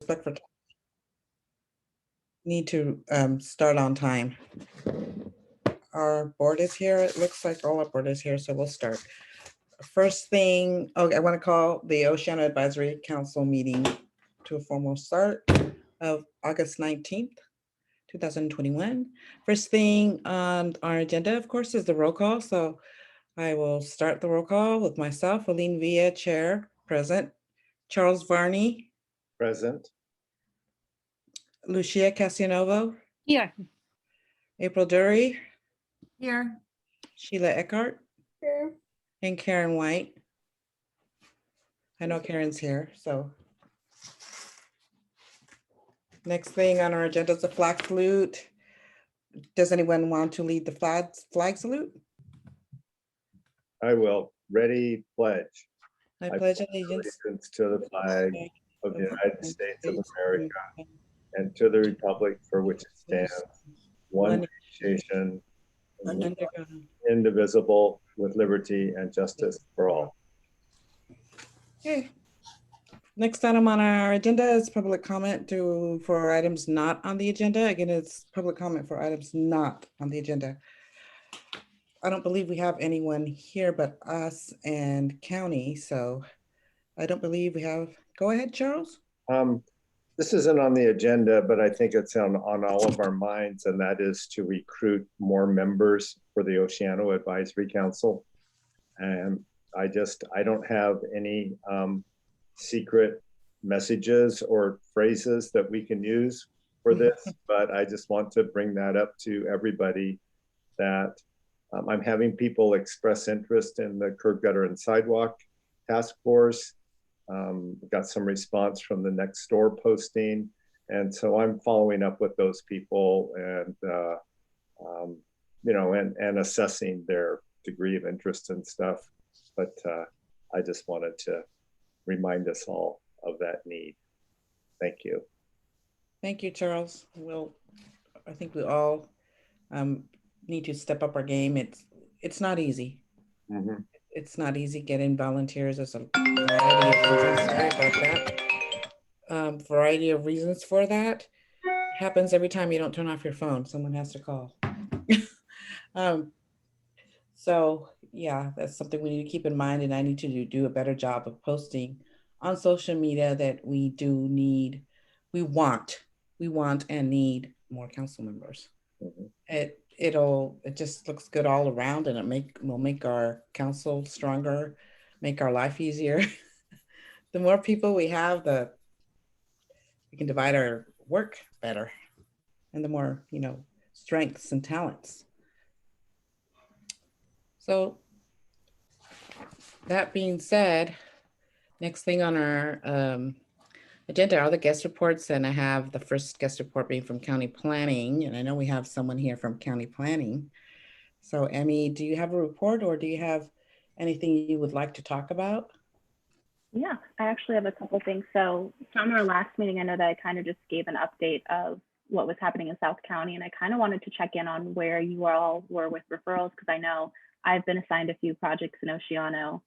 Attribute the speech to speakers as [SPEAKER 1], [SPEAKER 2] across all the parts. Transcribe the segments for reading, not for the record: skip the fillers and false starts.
[SPEAKER 1] respect for need to start on time. Our board is here. It looks like all our board is here, so we'll start. First thing, I want to call the Oceana Advisory Council meeting to a formal start of August 19th, 2021. First thing on our agenda, of course, is the roll call. So I will start the roll call with myself, Aline Villa, Chair, present. Charles Varney.
[SPEAKER 2] Present.
[SPEAKER 1] Lucia Cassianovo.
[SPEAKER 3] Here.
[SPEAKER 1] April Dury.
[SPEAKER 3] Here.
[SPEAKER 1] Sheila Eckhart.
[SPEAKER 3] Here.
[SPEAKER 1] And Karen White. I know Karen's here, so. Next thing on our agenda is the flag salute. Does anyone want to lead the flag salute?
[SPEAKER 2] I will. Ready, pledge.
[SPEAKER 1] I pledge allegiance
[SPEAKER 2] to the flag of the United States of America and to the republic for which it stands, one nation,
[SPEAKER 1] under God,
[SPEAKER 2] indivisible, with liberty and justice for all.
[SPEAKER 1] Okay. Next item on our agenda is public comment for items not on the agenda. Again, it's public comment for items not on the agenda. I don't believe we have anyone here but us and county, so I don't believe we have. Go ahead, Charles.
[SPEAKER 2] This isn't on the agenda, but I think it's on all of our minds, and that is to recruit more members for the Oceano Advisory Council. And I don't have any secret messages or phrases that we can use for this, but I just want to bring that up to everybody that I'm having people express interest in the curb, gutter, and sidewalk task force. Got some response from the next door posting. And so I'm following up with those people and, and assessing their degree of interest and stuff. But I just wanted to remind us all of that need. Thank you.
[SPEAKER 1] Thank you, Charles. I think we all need to step up our game. It's not easy. Mm-hmm. It's not easy getting volunteers. There's a variety of reasons. Sorry about that. Variety of reasons for that. It happens every time you don't turn off your phone. Someone has to call. So yeah, that's something we need to keep in mind, and I need to do a better job of posting on social media that we want and need more council members. Mm-hmm. It just looks good all around, and will make our council stronger, make our life easier. The more people we have, we can divide our work better, and the more, strengths and talents. So that being said, next thing on our agenda are the guest reports, and I have the first guest report being from County Planning, and I know we have someone here from County Planning. So Emmy, do you have a report, or do you have anything you would like to talk about?
[SPEAKER 4] Yeah, I actually have a couple things. So from our last meeting, I know that I kind of just gave an update of what was happening in South County, and I kind of wanted to check in on where you all were with referrals, because I know I've been assigned a few projects in Oceano,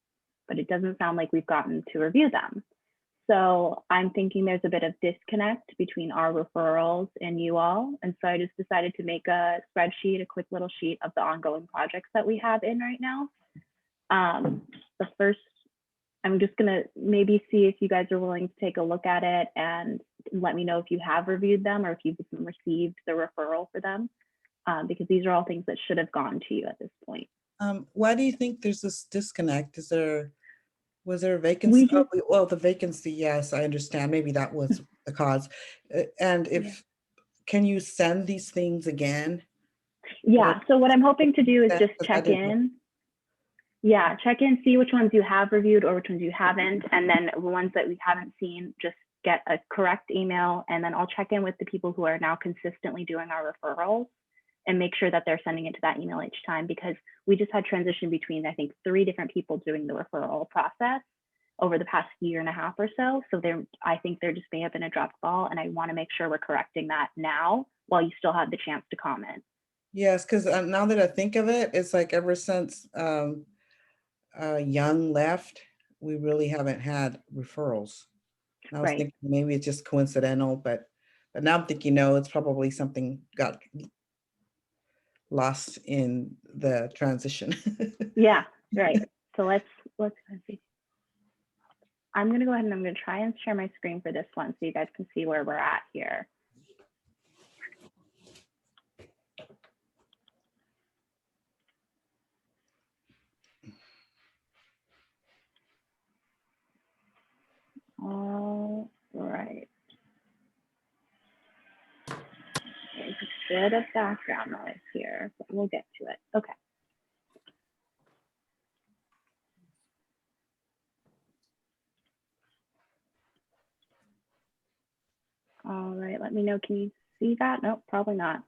[SPEAKER 4] but it doesn't sound like we've gotten to review them. So I'm thinking there's a bit of disconnect between our referrals and you all. And so I just decided to make a spreadsheet, a quick little sheet of the ongoing projects that we have in right now. The first, I'm just gonna maybe see if you guys are willing to take a look at it and let me know if you have reviewed them or if you've received the referral for them, because these are all things that should have gone to you at this point.
[SPEAKER 1] Why do you think there's this disconnect? Was there a vacancy? Well, the vacancy, yes, I understand. Maybe that was the cause. And can you send these things again?
[SPEAKER 4] Yeah, so what I'm hoping to do is just check in. Yeah, check in, see which ones you have reviewed or which ones you haven't. And then the ones that we haven't seen, just get a correct email. And then I'll check in with the people who are now consistently doing our referrals and make sure that they're sending it to that email each time, because we just had transition between, I think, 3 different people doing the referral process over the past year and a half or so. So I think there just may have been a dropped ball, and I want to make sure we're correcting that now while you still have the chance to comment.
[SPEAKER 1] Yes, because now that I think of it, it's like ever since Young left, we really haven't had referrals. I was
[SPEAKER 4] Right.
[SPEAKER 1] thinking maybe it's just coincidental, but now I'm thinking, no, it's probably something got lost in the transition.
[SPEAKER 4] Yeah, right. So let's see. I'm gonna go ahead and I'm gonna try and share my screen for this one so you guys can see where we're at here. All right. There's a bit of background noise here, but we'll get to it. Okay. All right, let me know. Can you see that? Nope, probably not.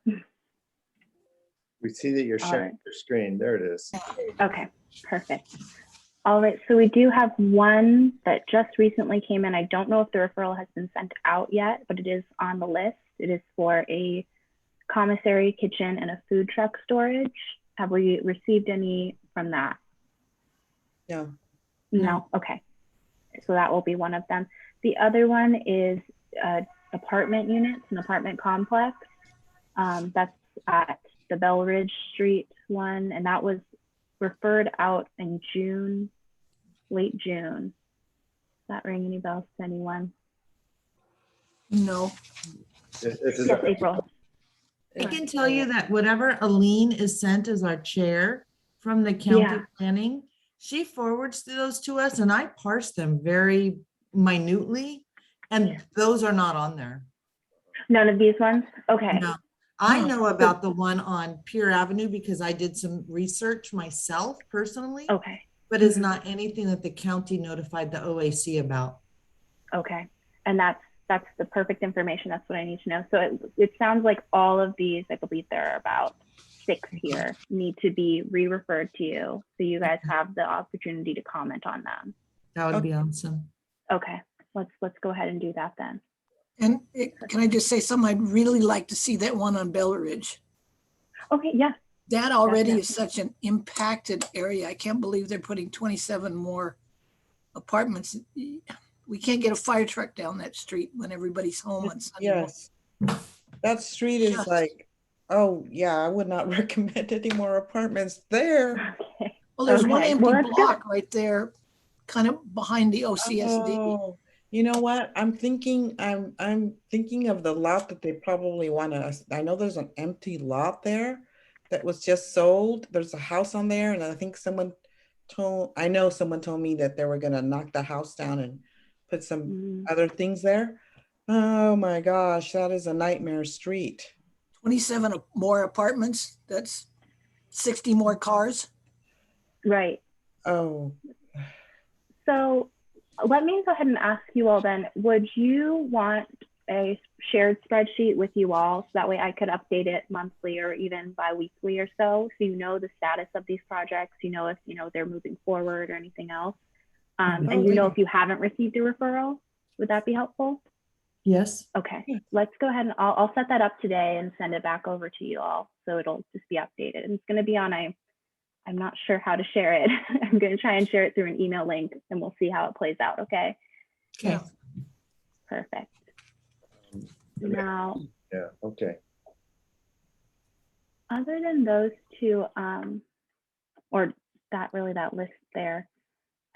[SPEAKER 2] We see that you're
[SPEAKER 4] All
[SPEAKER 2] sharing
[SPEAKER 4] right.
[SPEAKER 2] your screen. There it is.
[SPEAKER 4] Okay, perfect. All right, so we do have one that just recently came in. I don't know if the referral has been sent out yet, but it is on the list. It is for a commissary kitchen and a food truck storage. Have we received any from that?
[SPEAKER 1] No.
[SPEAKER 4] No, okay. So that will be one of them. The other one is apartment units, an apartment complex. That's at the Bell Ridge Street one, and that was referred out in June, late June. Does that ring any bells to anyone?
[SPEAKER 3] No.
[SPEAKER 2] This is
[SPEAKER 4] Yes, April.
[SPEAKER 3] I can tell you that whatever Aline is sent as our chair from the county
[SPEAKER 4] Yeah.
[SPEAKER 3] planning, she forwards those to us and I parse them very minutely. And those are not on there.
[SPEAKER 4] None of these ones? Okay.
[SPEAKER 3] No. I know about the one on Pier Avenue because I did some research myself personally,
[SPEAKER 4] Okay.
[SPEAKER 3] but it's not anything that the county notified the OAC about.
[SPEAKER 4] Okay. And that's the perfect information. That's what I need to know. So it sounds like all of these, I believe there are about 6 here, need to be re-referred to you. So you guys have the opportunity to comment on them.
[SPEAKER 3] That would be awesome.
[SPEAKER 4] Okay. Let's go ahead and do that then.
[SPEAKER 5] And can I just say something? I'd really like to see that one on Bell Ridge.
[SPEAKER 4] Okay. Yeah.
[SPEAKER 5] That already
[SPEAKER 4] Yeah.
[SPEAKER 5] is such an impacted area. I can't believe they're putting 27 more apartments. We can't get a fire truck down that street when everybody's home on Sunday morning.
[SPEAKER 1] Yes. That street is
[SPEAKER 5] Just-
[SPEAKER 1] like, oh yeah, I would not recommend any more apartments there.
[SPEAKER 4] Okay.
[SPEAKER 5] Well, there's one
[SPEAKER 4] Okay,
[SPEAKER 5] empty
[SPEAKER 4] well, that's
[SPEAKER 5] block right there, kind of behind the OCSD.
[SPEAKER 1] Oh, you know what? I'm thinking of the lot that they probably want to, I know there's an empty lot there that was just sold. There's a house on there, and I think someone told me that they were gonna knock the house down and put some other things there. Oh my gosh, that is a nightmare street.
[SPEAKER 5] 27 more apartments. That's 60 more cars.
[SPEAKER 4] Right.
[SPEAKER 1] Oh,
[SPEAKER 4] So let me go ahead and ask you all then, would you want a shared spreadsheet with you all so that way I could update it monthly or even bi-weekly or so you know the status of these projects, you know if they're moving forward or anything else, and you know if you haven't received a referral? Would that be helpful?
[SPEAKER 3] Yes.
[SPEAKER 4] Okay, let's go ahead and I'll set that up today and send it back over to you all so it'll just be updated. And it's going to be on I'm not sure how to share it. I'm going to try and share it through an email link and we'll see how it plays out. Okay.
[SPEAKER 3] Okay.
[SPEAKER 4] Perfect. Now,
[SPEAKER 2] Yeah, okay.
[SPEAKER 4] other than those two, or that list there,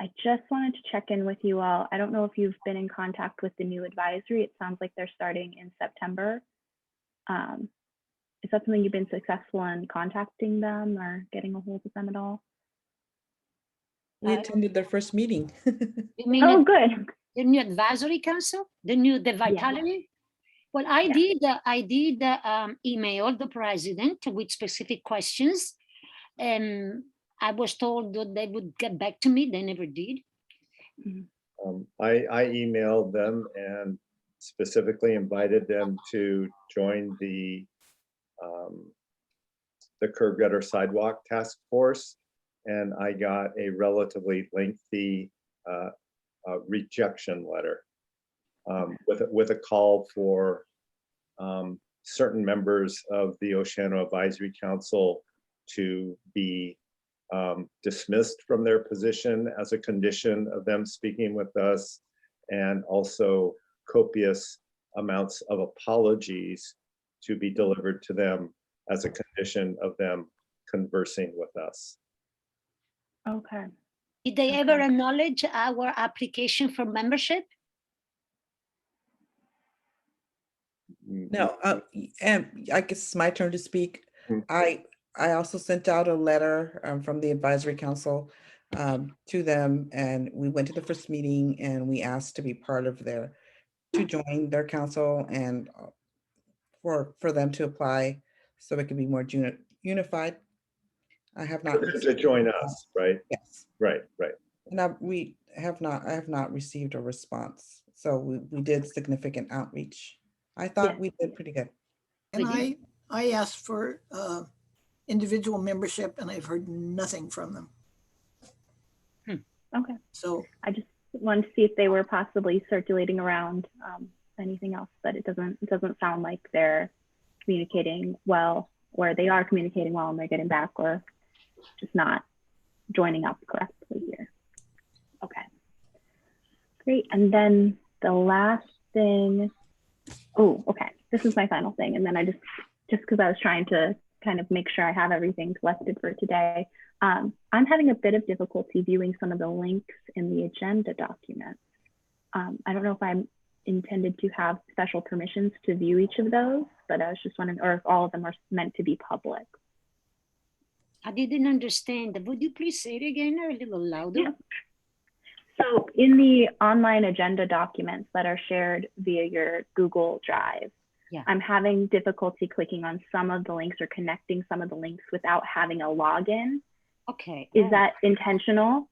[SPEAKER 4] I just wanted to check in with you all. I don't know if you've been in contact with the new advisory. It sounds like they're starting in September. Is that something you've been successful in contacting them or getting a hold of them at all?
[SPEAKER 1] we attended their first meeting.
[SPEAKER 6] You mean
[SPEAKER 4] Oh, good.
[SPEAKER 6] the new advisory council, the vitality? Well, I did email the president with specific questions, and I was told that they would get back to me. They never did.
[SPEAKER 2] I emailed them and specifically invited them to join the curb gutter sidewalk task force, and I got a relatively lengthy rejection letter with a call for certain members of the Oceano Advisory Council to be dismissed from their position as a condition of them speaking with us, and also copious amounts of apologies to be delivered to them as a condition of them conversing with us.
[SPEAKER 4] Okay.
[SPEAKER 6] Did they ever
[SPEAKER 4] Okay.
[SPEAKER 6] acknowledge our application for membership?
[SPEAKER 1] No, and I guess it's my turn to speak.
[SPEAKER 2] Mm.
[SPEAKER 1] I also sent out a letter from the advisory council to them, and we went to the first meeting and we asked to be part of to join their council and for them to apply so it can be more unified. I have not.
[SPEAKER 2] To
[SPEAKER 1] received a
[SPEAKER 2] join
[SPEAKER 1] response.
[SPEAKER 2] us, right?
[SPEAKER 1] Yes,
[SPEAKER 2] Right.
[SPEAKER 1] and I have not received a response. So we did significant outreach. I thought
[SPEAKER 4] Yeah.
[SPEAKER 1] we did pretty good.
[SPEAKER 5] And
[SPEAKER 6] We
[SPEAKER 5] I asked for individual membership and I've heard nothing from them.
[SPEAKER 4] Okay.
[SPEAKER 5] So
[SPEAKER 4] I just wanted to see if they were possibly circulating around anything else, but it doesn't sound like they're communicating well, or they are communicating well and they're getting back, or just not joining up correctly here. Okay. Great. And then the last thing, oh, okay. This is my final thing. And then I just because I was trying to kind of make sure I have everything collected for today. I'm having a bit of difficulty viewing some of the links in the agenda document. I don't know if I'm intended to have special permissions to view each of those, but I was just wondering, or if all of them are meant to be public.
[SPEAKER 6] I didn't understand. Would you please say it again a little louder?
[SPEAKER 4] Yeah. So in the online agenda documents that are shared via your Google Drive,
[SPEAKER 6] Yeah.
[SPEAKER 4] I'm having difficulty clicking on some of the links or connecting some of the links without having a login.
[SPEAKER 6] Okay.
[SPEAKER 4] Is that intentional?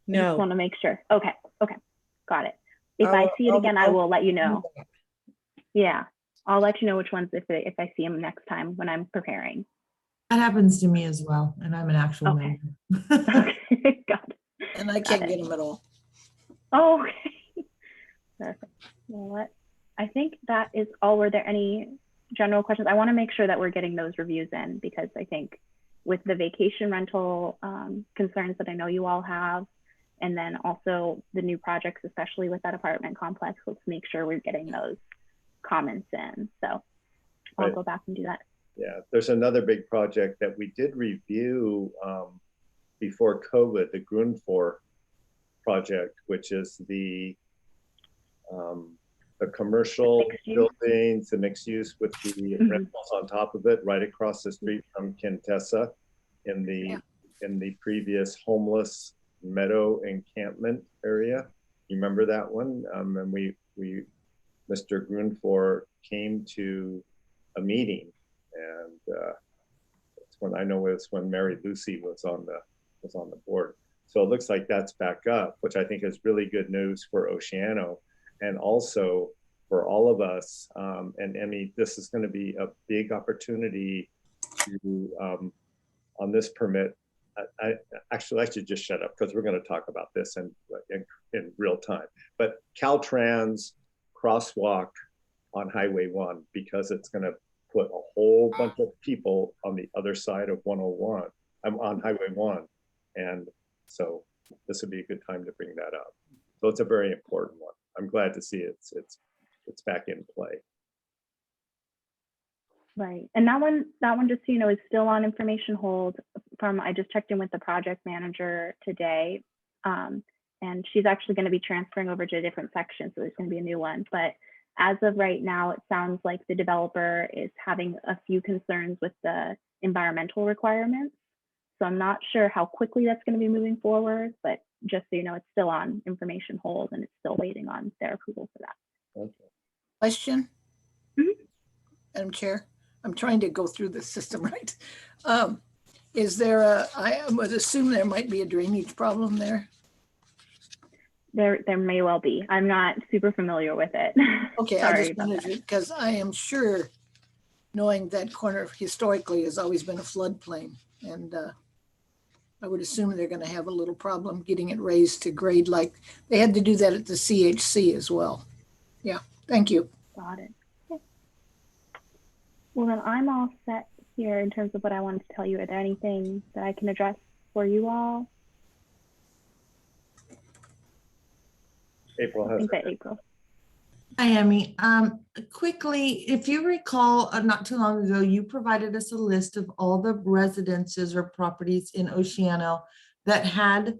[SPEAKER 4] I just
[SPEAKER 1] No.
[SPEAKER 4] want to make sure. Okay, got it. If I see it again, I will let you know. Yeah, I'll let you know which ones if I see them next time when I'm preparing.
[SPEAKER 3] That happens to me as well, and I'm an actual
[SPEAKER 4] Okay.
[SPEAKER 3] member.
[SPEAKER 4] Okay, got it.
[SPEAKER 5] and I can't get them at all.
[SPEAKER 4] Oh, okay. Perfect. You know what? I think that is all. Were there any general questions? I want to make sure that we're getting those reviews in, because I think with the vacation rental concerns that I know you all have, and then also the new projects, especially with that apartment complex, let's make sure we're getting those comments in. So I'll
[SPEAKER 2] Right.
[SPEAKER 4] go back and do that.
[SPEAKER 2] Yeah, there's another big project that we did review before COVID, the Grunfor project, which is the commercial
[SPEAKER 4] Mixed use?
[SPEAKER 2] buildings, the mixed use with the
[SPEAKER 4] Mhm.
[SPEAKER 2] rentals on top of it, right across the street from Contessa in the previous homeless meadow encampment area. You remember that one? And Mr. Grunfor came to a meeting, and it's when I know it's when Mary Lucy was on the board. So it looks like that's back up, which I think is really good news for Oceano, and also for all of us. And Emmy, this is going to be a big opportunity to on this permit. I should just shut up because we're going to talk about this in real time. But Caltrans crosswalk on Highway 1, because it's going to put a whole bunch of people on the other side of 101. I'm on Highway 1, and so this would be a good time to bring that up. So it's a very important one. I'm glad to see it's back in play.
[SPEAKER 4] Right. And that one, just so you know, is still on information hold. I just checked in with the project manager today. And she's actually going to be transferring over to a different section. So there's going to be a new one. But as of right now, it sounds like the developer is having a few concerns with the environmental requirements. So I'm not sure how quickly that's going to be moving forward, but just so you know, it's still on information hold and it's still waiting on their approval for that.
[SPEAKER 2] Okay.
[SPEAKER 5] Question?
[SPEAKER 4] Mhm.
[SPEAKER 5] Madam Chair, I'm trying to go through the system right. Is there I would assume there might be a drainage problem there.
[SPEAKER 4] There may well be. I'm not super familiar with it.
[SPEAKER 5] Okay, I
[SPEAKER 4] Sorry
[SPEAKER 5] just
[SPEAKER 4] about
[SPEAKER 5] wanted
[SPEAKER 4] that.
[SPEAKER 5] to, because I am sure, knowing that corner historically has always been a floodplain, and I would assume they're going to have a little problem getting it raised to grade, like they had to do that at the CHC as well. Yeah, thank you.
[SPEAKER 4] Got it. Okay. Well, then I'm all set here in terms of what I wanted to tell you. Are there anything that I can address for you all?
[SPEAKER 2] April
[SPEAKER 4] I
[SPEAKER 2] has
[SPEAKER 4] think
[SPEAKER 2] her.
[SPEAKER 4] that April.
[SPEAKER 3] Hi, Emmy. Quickly, if you recall, not too long ago, you provided us a list of all the residences or properties in Oceano that had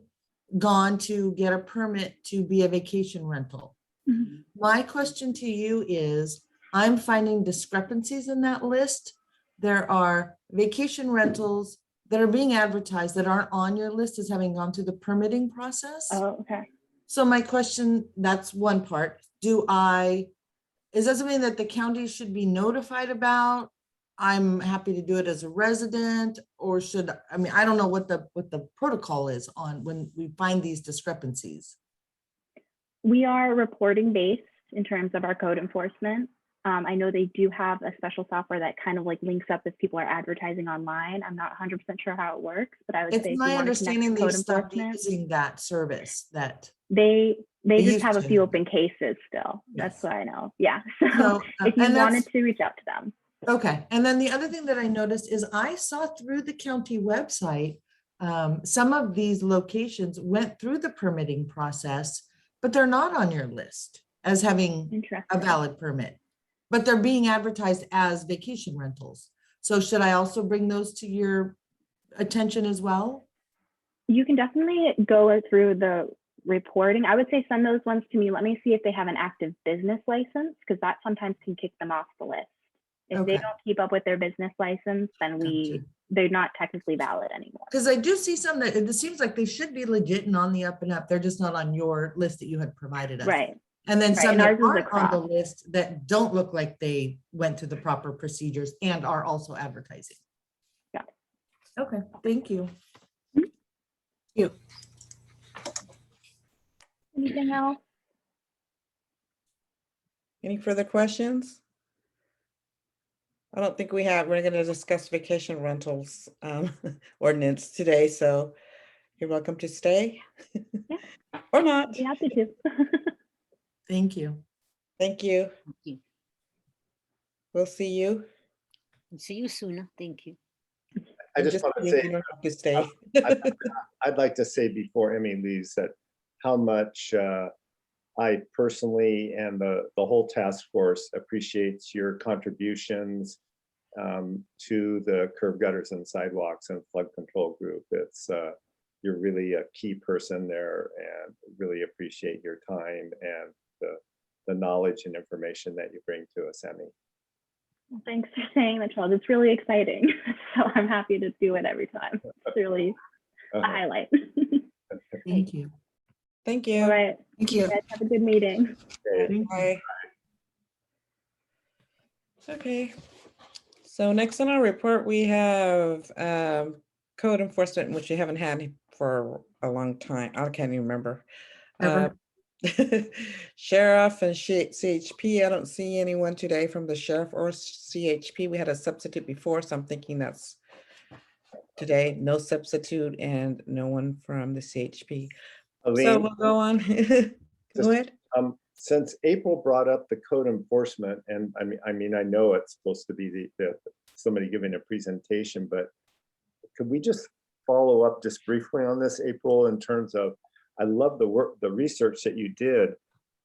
[SPEAKER 3] gone to get a permit to be a vacation rental.
[SPEAKER 4] Mhm.
[SPEAKER 3] My question to you is, I'm finding discrepancies in that list. There are vacation rentals that are being advertised that aren't on your list as having gone through the permitting process.
[SPEAKER 4] Oh, okay.
[SPEAKER 3] So my question, that's one part. Is that something that the county should be notified about? I'm happy to do it as a resident, or I don't know what the protocol is on when we find these discrepancies.
[SPEAKER 4] We are reporting based in terms of our code enforcement. I know they do have a special software that kind of like links up if people are advertising online. I'm not 100% sure how it works, but I would
[SPEAKER 3] It's
[SPEAKER 4] say if you
[SPEAKER 3] my
[SPEAKER 4] want to connect
[SPEAKER 3] understanding
[SPEAKER 4] to
[SPEAKER 3] they've
[SPEAKER 4] code
[SPEAKER 3] stopped
[SPEAKER 4] enforcement,
[SPEAKER 3] using that service that.
[SPEAKER 4] they
[SPEAKER 3] They
[SPEAKER 4] just
[SPEAKER 3] used
[SPEAKER 4] have a
[SPEAKER 3] to.
[SPEAKER 4] few open cases still. That's
[SPEAKER 3] Yes.
[SPEAKER 4] what I know. Yeah. So
[SPEAKER 3] So,
[SPEAKER 4] if you
[SPEAKER 3] and
[SPEAKER 4] wanted
[SPEAKER 3] that's,
[SPEAKER 4] to reach out to them.
[SPEAKER 3] okay. And then the other thing that I noticed is I saw through the county website, some of these locations went through the permitting process, but they're not on your list as having a
[SPEAKER 4] Interesting.
[SPEAKER 3] valid permit, but they're being advertised as vacation rentals. So should I also bring those to your attention as well?
[SPEAKER 4] You can definitely go through the reporting. I would say send those ones to me. Let me see if they have an active business license, because that sometimes can kick them off the list. If they
[SPEAKER 3] Okay.
[SPEAKER 4] don't keep up with their business license, then
[SPEAKER 3] Gotcha.
[SPEAKER 4] they're not technically valid anymore.
[SPEAKER 3] Because I do see some that it seems like they should be legit and on the up and up. They're just not on your list that you had provided us.
[SPEAKER 4] Right.
[SPEAKER 3] And then
[SPEAKER 4] Right,
[SPEAKER 3] some
[SPEAKER 4] and
[SPEAKER 3] that
[SPEAKER 4] ours is
[SPEAKER 3] aren't on the
[SPEAKER 4] across.
[SPEAKER 3] list that don't look like they went through the proper procedures and are also advertising.
[SPEAKER 4] Yeah.
[SPEAKER 3] Okay, thank you.
[SPEAKER 4] Anything else?
[SPEAKER 1] Any further questions? I don't think we have. We're going to discuss vacation rentals ordinance today, so you're welcome to stay.
[SPEAKER 4] Yeah.
[SPEAKER 1] Or not.
[SPEAKER 4] Be happy to.
[SPEAKER 3] Thank you.
[SPEAKER 1] Thank you.
[SPEAKER 6] Thank you.
[SPEAKER 1] We'll see you.
[SPEAKER 6] See you soon. Thank you.
[SPEAKER 2] I just want to say,
[SPEAKER 1] you don't have to stay.
[SPEAKER 2] I'd like to say before Emmy leaves that how much I personally and the whole task force appreciates your contributions to the curb gutters and sidewalks and flood control group. It's you're really a key person there, and really appreciate your time and the knowledge and information that you bring to us, Emmy.
[SPEAKER 4] Well, thanks for saying that, Charles. It's really exciting. So I'm happy to do it every time. It's really a highlight.
[SPEAKER 3] Thank you.
[SPEAKER 1] Thank you.
[SPEAKER 4] All right.
[SPEAKER 5] Thank you.
[SPEAKER 4] You guys have a good meeting.
[SPEAKER 2] Okay.
[SPEAKER 3] Thank you.
[SPEAKER 1] Bye. Okay. So next on our report, we have code enforcement, which we haven't had for a long time. I can't even remember.
[SPEAKER 3] Ever.
[SPEAKER 1] Sheriff and CHP. I don't see anyone today from the sheriff or CHP. We had a substitute before, so I'm thinking that's today. No substitute and no one from the CHP. So
[SPEAKER 2] Aline,
[SPEAKER 1] we'll go on. Go ahead.
[SPEAKER 2] since April brought up the code enforcement, and I mean, I know it's supposed to be the somebody giving a presentation, but could we just follow up just briefly on this, April, in terms of, I love the work, the research that you did.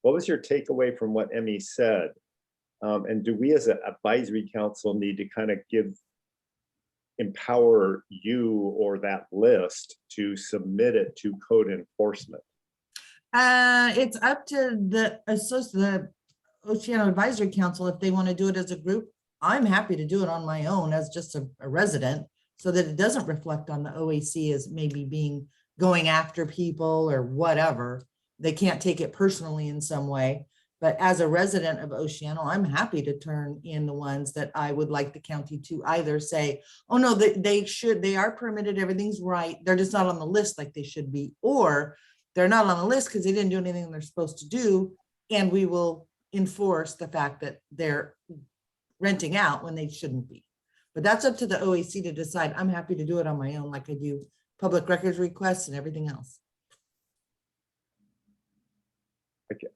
[SPEAKER 2] What was your takeaway from what Emmy said? And do we as an advisory council need to kind of empower you or that list to submit it to code enforcement?
[SPEAKER 3] It's up to the Oceano Advisory Council if they want to do it as a group. I'm happy to do it on my own as just a resident, so that it doesn't reflect on the OAC as maybe going after people or whatever. They can't take it personally in some way. But as a resident of Oceano, I'm happy to turn in the ones that I would like the county to either say, oh no, they are permitted, everything's right, they're just not on the list like they should be, or they're not on the list because they didn't do anything they're supposed to do, and we will enforce the fact that they're renting out when they shouldn't be. But that's up to the OAC to decide. I'm happy to do it on my own, like I do public records requests and everything else.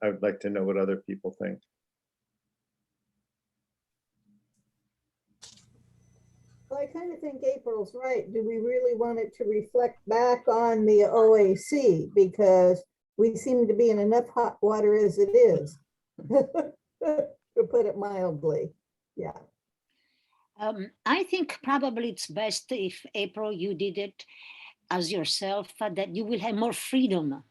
[SPEAKER 2] I would like to know what other people think.
[SPEAKER 7] Well, I kind of think April's right. Do we really want it to reflect back on the OAC? Because We seem to be in enough hot water as it is. To put it mildly, yeah.
[SPEAKER 6] I think probably it's best if April, you did it as yourself, that you will have more freedom,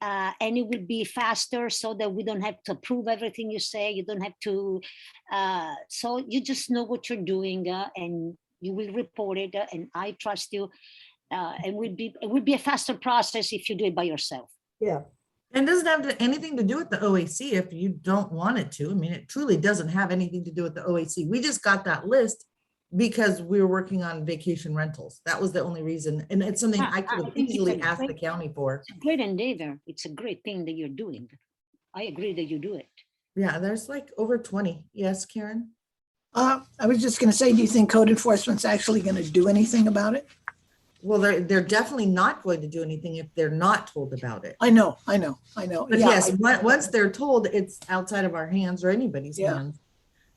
[SPEAKER 6] and it will be faster so that we don't have to approve everything you say. You don't have to, so you just know what you're doing, and you will report it, and I trust you. And it would be a faster process if you do it by yourself.
[SPEAKER 7] Yeah,
[SPEAKER 3] And it doesn't have anything to do with the OAC if you don't want it to. I mean, it truly doesn't have anything to do with the OAC. We just got that list because we were working on vacation rentals. That was the only reason. And it's something I could have
[SPEAKER 6] think it's
[SPEAKER 3] easily
[SPEAKER 6] a
[SPEAKER 3] asked the
[SPEAKER 6] great-
[SPEAKER 3] county for.
[SPEAKER 6] It's a great endeavor. It's a great thing that you're doing. I agree that you do it.
[SPEAKER 3] Yeah, there's like over 20. Yes, Karen?
[SPEAKER 5] I was just gonna say, do you think code enforcement's actually gonna do anything about it?
[SPEAKER 3] Well, they're definitely not going to do anything if they're not told about it.
[SPEAKER 5] I know.
[SPEAKER 3] But
[SPEAKER 5] Yeah,
[SPEAKER 3] yes, once they're told, it's outside of our hands or anybody's
[SPEAKER 5] Yeah.
[SPEAKER 3] hands.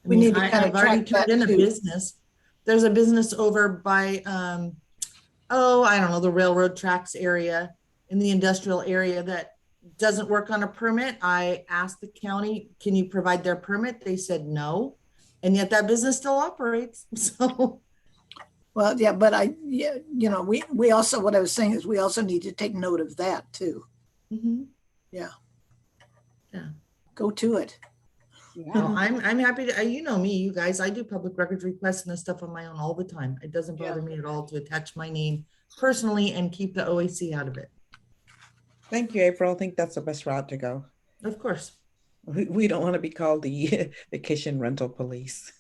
[SPEAKER 3] I
[SPEAKER 5] We
[SPEAKER 3] mean,
[SPEAKER 5] need to kind of
[SPEAKER 3] I've already
[SPEAKER 5] track
[SPEAKER 3] turned
[SPEAKER 5] that
[SPEAKER 3] in a
[SPEAKER 5] too.
[SPEAKER 3] business. There's a business over by, I don't know, the railroad tracks area in the industrial area that doesn't work on a permit. I asked the county, can you provide their permit? They said no. And yet that business still operates. So,
[SPEAKER 5] well, yeah, but we also, what I was saying is we also need to take note of that too.
[SPEAKER 3] mhm.
[SPEAKER 5] Go to it.
[SPEAKER 3] No, I'm happy to, you know me, you guys, I do public records requests and this stuff on my own all the time. It doesn't bother me at all to attach my name personally and keep the OAC out of it.
[SPEAKER 1] Thank you, April. I think that's the best route to go.
[SPEAKER 3] Of course.
[SPEAKER 1] We don't want to be called the vacation rental police.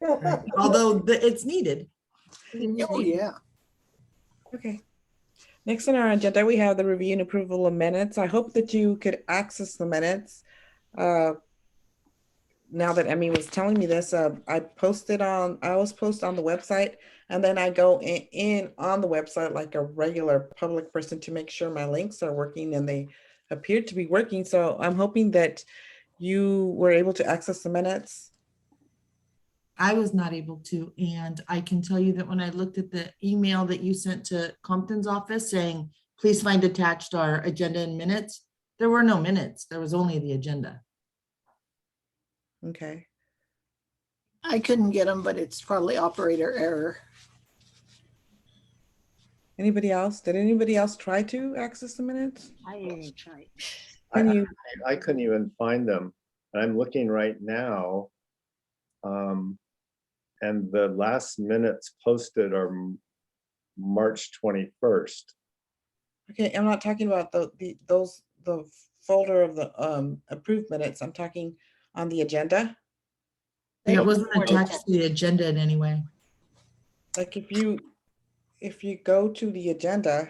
[SPEAKER 3] Right. Although it's needed.
[SPEAKER 5] Oh, yeah.
[SPEAKER 1] Okay. Next on our agenda, we have the review and approval of minutes. I hope that you could access the minutes. Now that Emmy was telling me this, I always post on the website, and then I go in on the website like a regular public person to make sure my links are working, and they appear to be working. So I'm hoping that you were able to access the minutes.
[SPEAKER 3] I was not able to, and I can tell you that when I looked at the email that you sent to Compton's office saying, please find attached our agenda and minutes, there were no minutes. There was only the agenda.
[SPEAKER 1] Okay.
[SPEAKER 5] I couldn't get them, but it's probably operator error.
[SPEAKER 1] Anybody else? Did anybody else try to access the minutes?
[SPEAKER 6] I try.
[SPEAKER 2] I couldn't even find them. And I'm looking right now. And the last minutes posted are March 21st.
[SPEAKER 1] Okay, I'm not talking about the folder of the approved minutes. I'm talking on the agenda.
[SPEAKER 3] Yeah, it wasn't attached to the agenda in any way.
[SPEAKER 1] Like if you go to the agenda,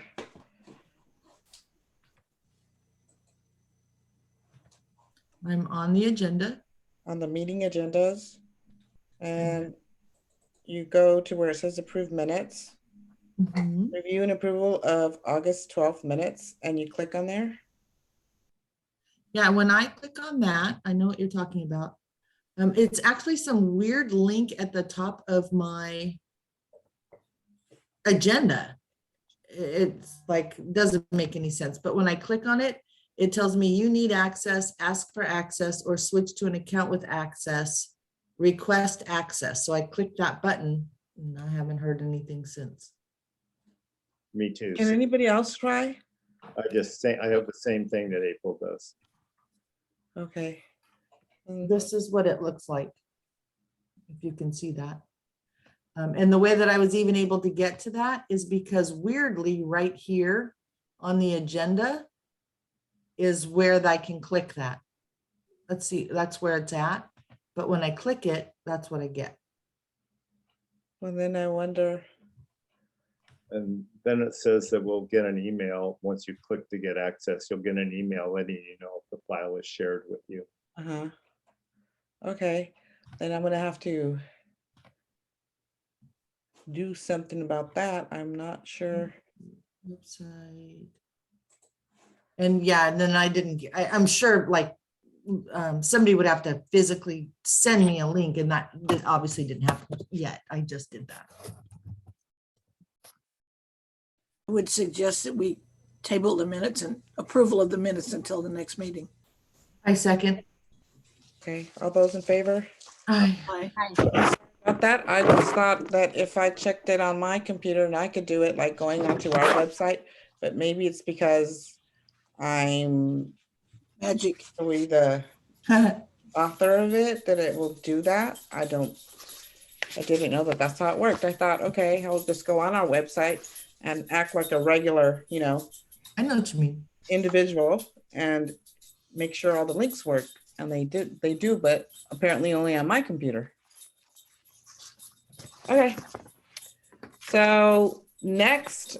[SPEAKER 3] I'm on the agenda.
[SPEAKER 1] on the meeting agendas, and you go to where it says approved minutes,
[SPEAKER 3] Mhm.
[SPEAKER 1] review and approval of August 12th minutes, and you click on there.
[SPEAKER 3] Yeah, when I click on that, I know what you're talking about. It's actually some weird link at the top of my agenda. It's like, doesn't make any sense, but when I click on it, it tells me you need access, ask for access, or switch to an account with access, request access. So I clicked that button and I haven't heard anything since.
[SPEAKER 2] Me too.
[SPEAKER 1] Can anybody else try?
[SPEAKER 2] I have the same thing that April does.
[SPEAKER 1] Okay.
[SPEAKER 3] This is what it looks like, if you can see that. And the way that I was even able to get to that is because weirdly, right here on the agenda is where I can click that. Let's see, that's where it's at. But when I click it, that's what I get.
[SPEAKER 1] Well, then I wonder,
[SPEAKER 2] And then it says that we'll get an email. Once you click to get access, you'll get an email letting you know if the file is shared with you.
[SPEAKER 1] okay, then I'm gonna have to do something about that. I'm not sure.
[SPEAKER 3] Website. And yeah, and then I didn't, I'm sure like somebody would have to physically send me a link, and that obviously didn't happen yet. I just did that.
[SPEAKER 5] I would suggest that we table the minutes and approval of the minutes until the next meeting.
[SPEAKER 3] I second.
[SPEAKER 1] Okay, all those in favor?
[SPEAKER 3] Aye.
[SPEAKER 5] Aye.
[SPEAKER 1] About that, I just thought that if I checked it on my computer and I could do it like going onto our website, but maybe it's because I'm
[SPEAKER 5] Magic.
[SPEAKER 1] really the author of it, that it will do that. I didn't know that that's how it worked. I thought, okay, I'll just go on our website and act like a regular,
[SPEAKER 3] I know what you mean.
[SPEAKER 1] individual and make sure all the links work. And they do, but apparently only on my computer. Okay. So next,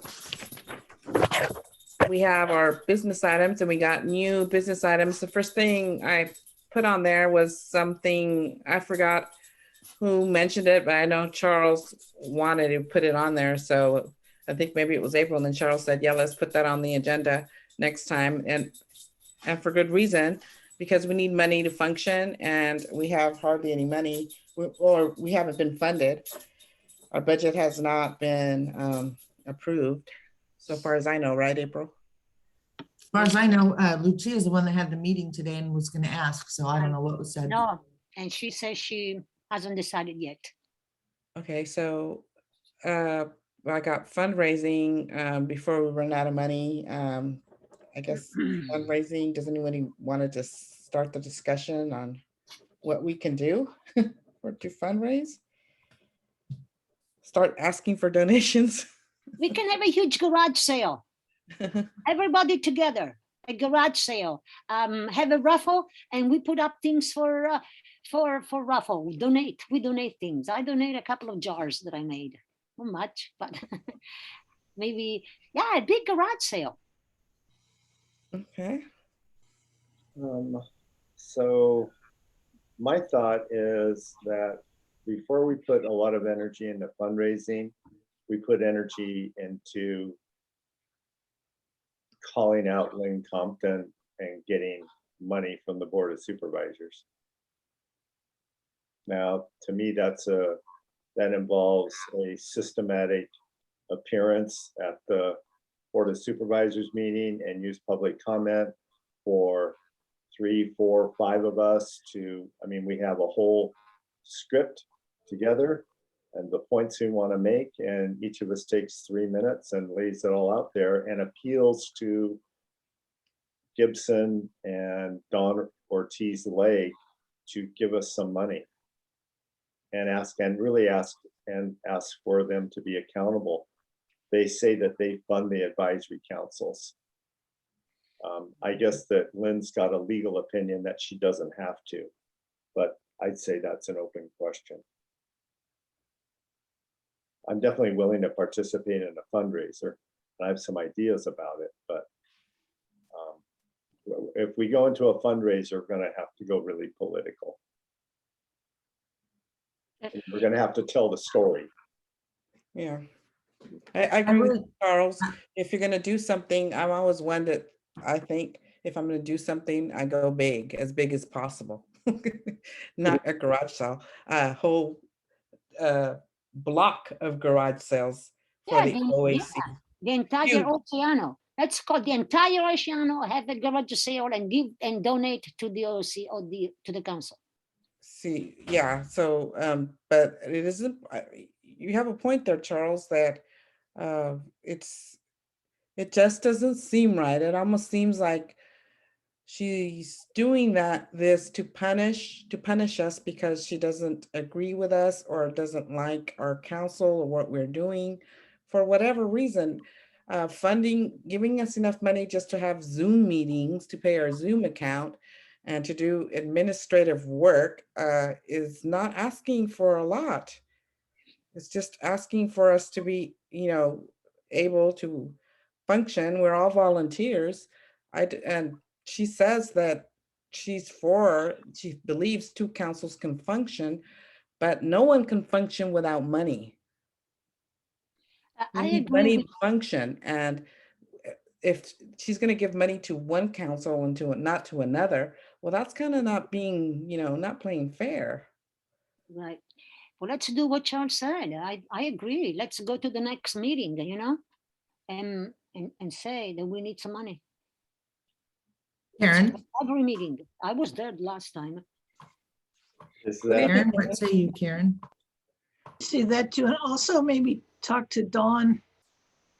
[SPEAKER 1] we have our business items, and we got new business items. The first thing I put on there was something, I forgot who mentioned it, but I know Charles wanted to put it on there. So I think maybe it was April, and then Charles said, yeah, let's put that on the agenda next time. And for good reason, because we need money to function and we have hardly any money, or we haven't been funded. Our budget has not been approved, so far as I know, right, April?
[SPEAKER 3] As far as I know, Lucia is the one that had the meeting today and was gonna ask, so I don't know what was said.
[SPEAKER 6] No, and she says she hasn't decided yet.
[SPEAKER 1] Okay, so I got fundraising before we run out of money. I guess fundraising, does anybody want to just start the discussion on what we can do or to fundraise? Start asking for donations.
[SPEAKER 6] We can have a huge garage sale. Everybody together, a garage sale. Have a raffle, and we put up things for raffle. We donate things. I donate a couple of jars that I made. Not much, but maybe, yeah, a big garage sale.
[SPEAKER 1] Okay.
[SPEAKER 2] So my thought is that before we put a lot of energy into fundraising, we put energy into calling out Lynn Compton and getting money from the Board of Supervisors. Now, to me, that involves a systematic appearance at the Board of Supervisors meeting and use public comment for 3, 4, 5 of us we have a whole script together and the points we want to make, and each of us takes 3 minutes and lays it all out there and appeals to Gibson and Don Ortiz Lake to give us some money and ask for them to be accountable. They say that they fund the advisory councils. I guess that Lynn's got a legal opinion that she doesn't have to, but I'd say that's an open question. I'm definitely willing to participate in a fundraiser. I have some ideas about it, but if we go into a fundraiser, we're going to have to go really political. We're going to have to tell the story.
[SPEAKER 1] Yeah. I agree with you, Charles. If you're going to do something, I'm always one that I think if I'm going to do something, I go big as possible. Not a garage sale, a whole block of garage sales for
[SPEAKER 6] Yeah,
[SPEAKER 1] the OAC.
[SPEAKER 6] the entire
[SPEAKER 1] Huge.
[SPEAKER 6] Oceano. Let's call the entire Oceano, have a garage sale and give and donate to the OC or to the council.
[SPEAKER 1] See, yeah, so, but it isn't, you have a point there, Charles, that it just doesn't seem right. It almost seems like she's doing this to punish us because she doesn't agree with us or doesn't like our council or what we're doing for whatever reason. Funding, giving us enough money just to have Zoom meetings, to pay our Zoom account and to do administrative work is not asking for a lot. It's just asking for us to be, able to function. We're all volunteers. And she says that she believes 2 councils can function, but no one can function without money.
[SPEAKER 6] I
[SPEAKER 1] You need
[SPEAKER 6] agree
[SPEAKER 1] money
[SPEAKER 6] with
[SPEAKER 1] to function. And if she's going to give money to one council and not to another, well, that's kind of not being, not playing fair.
[SPEAKER 6] right. Well, let's do what Charles said. I agree. Let's go to the next meeting, and say that we need some money.
[SPEAKER 3] Karen,
[SPEAKER 6] Every meeting. I was there last time.
[SPEAKER 2] Is that,
[SPEAKER 3] Karen, what say you, Karen?
[SPEAKER 5] See that too, and also maybe talk to Dawn.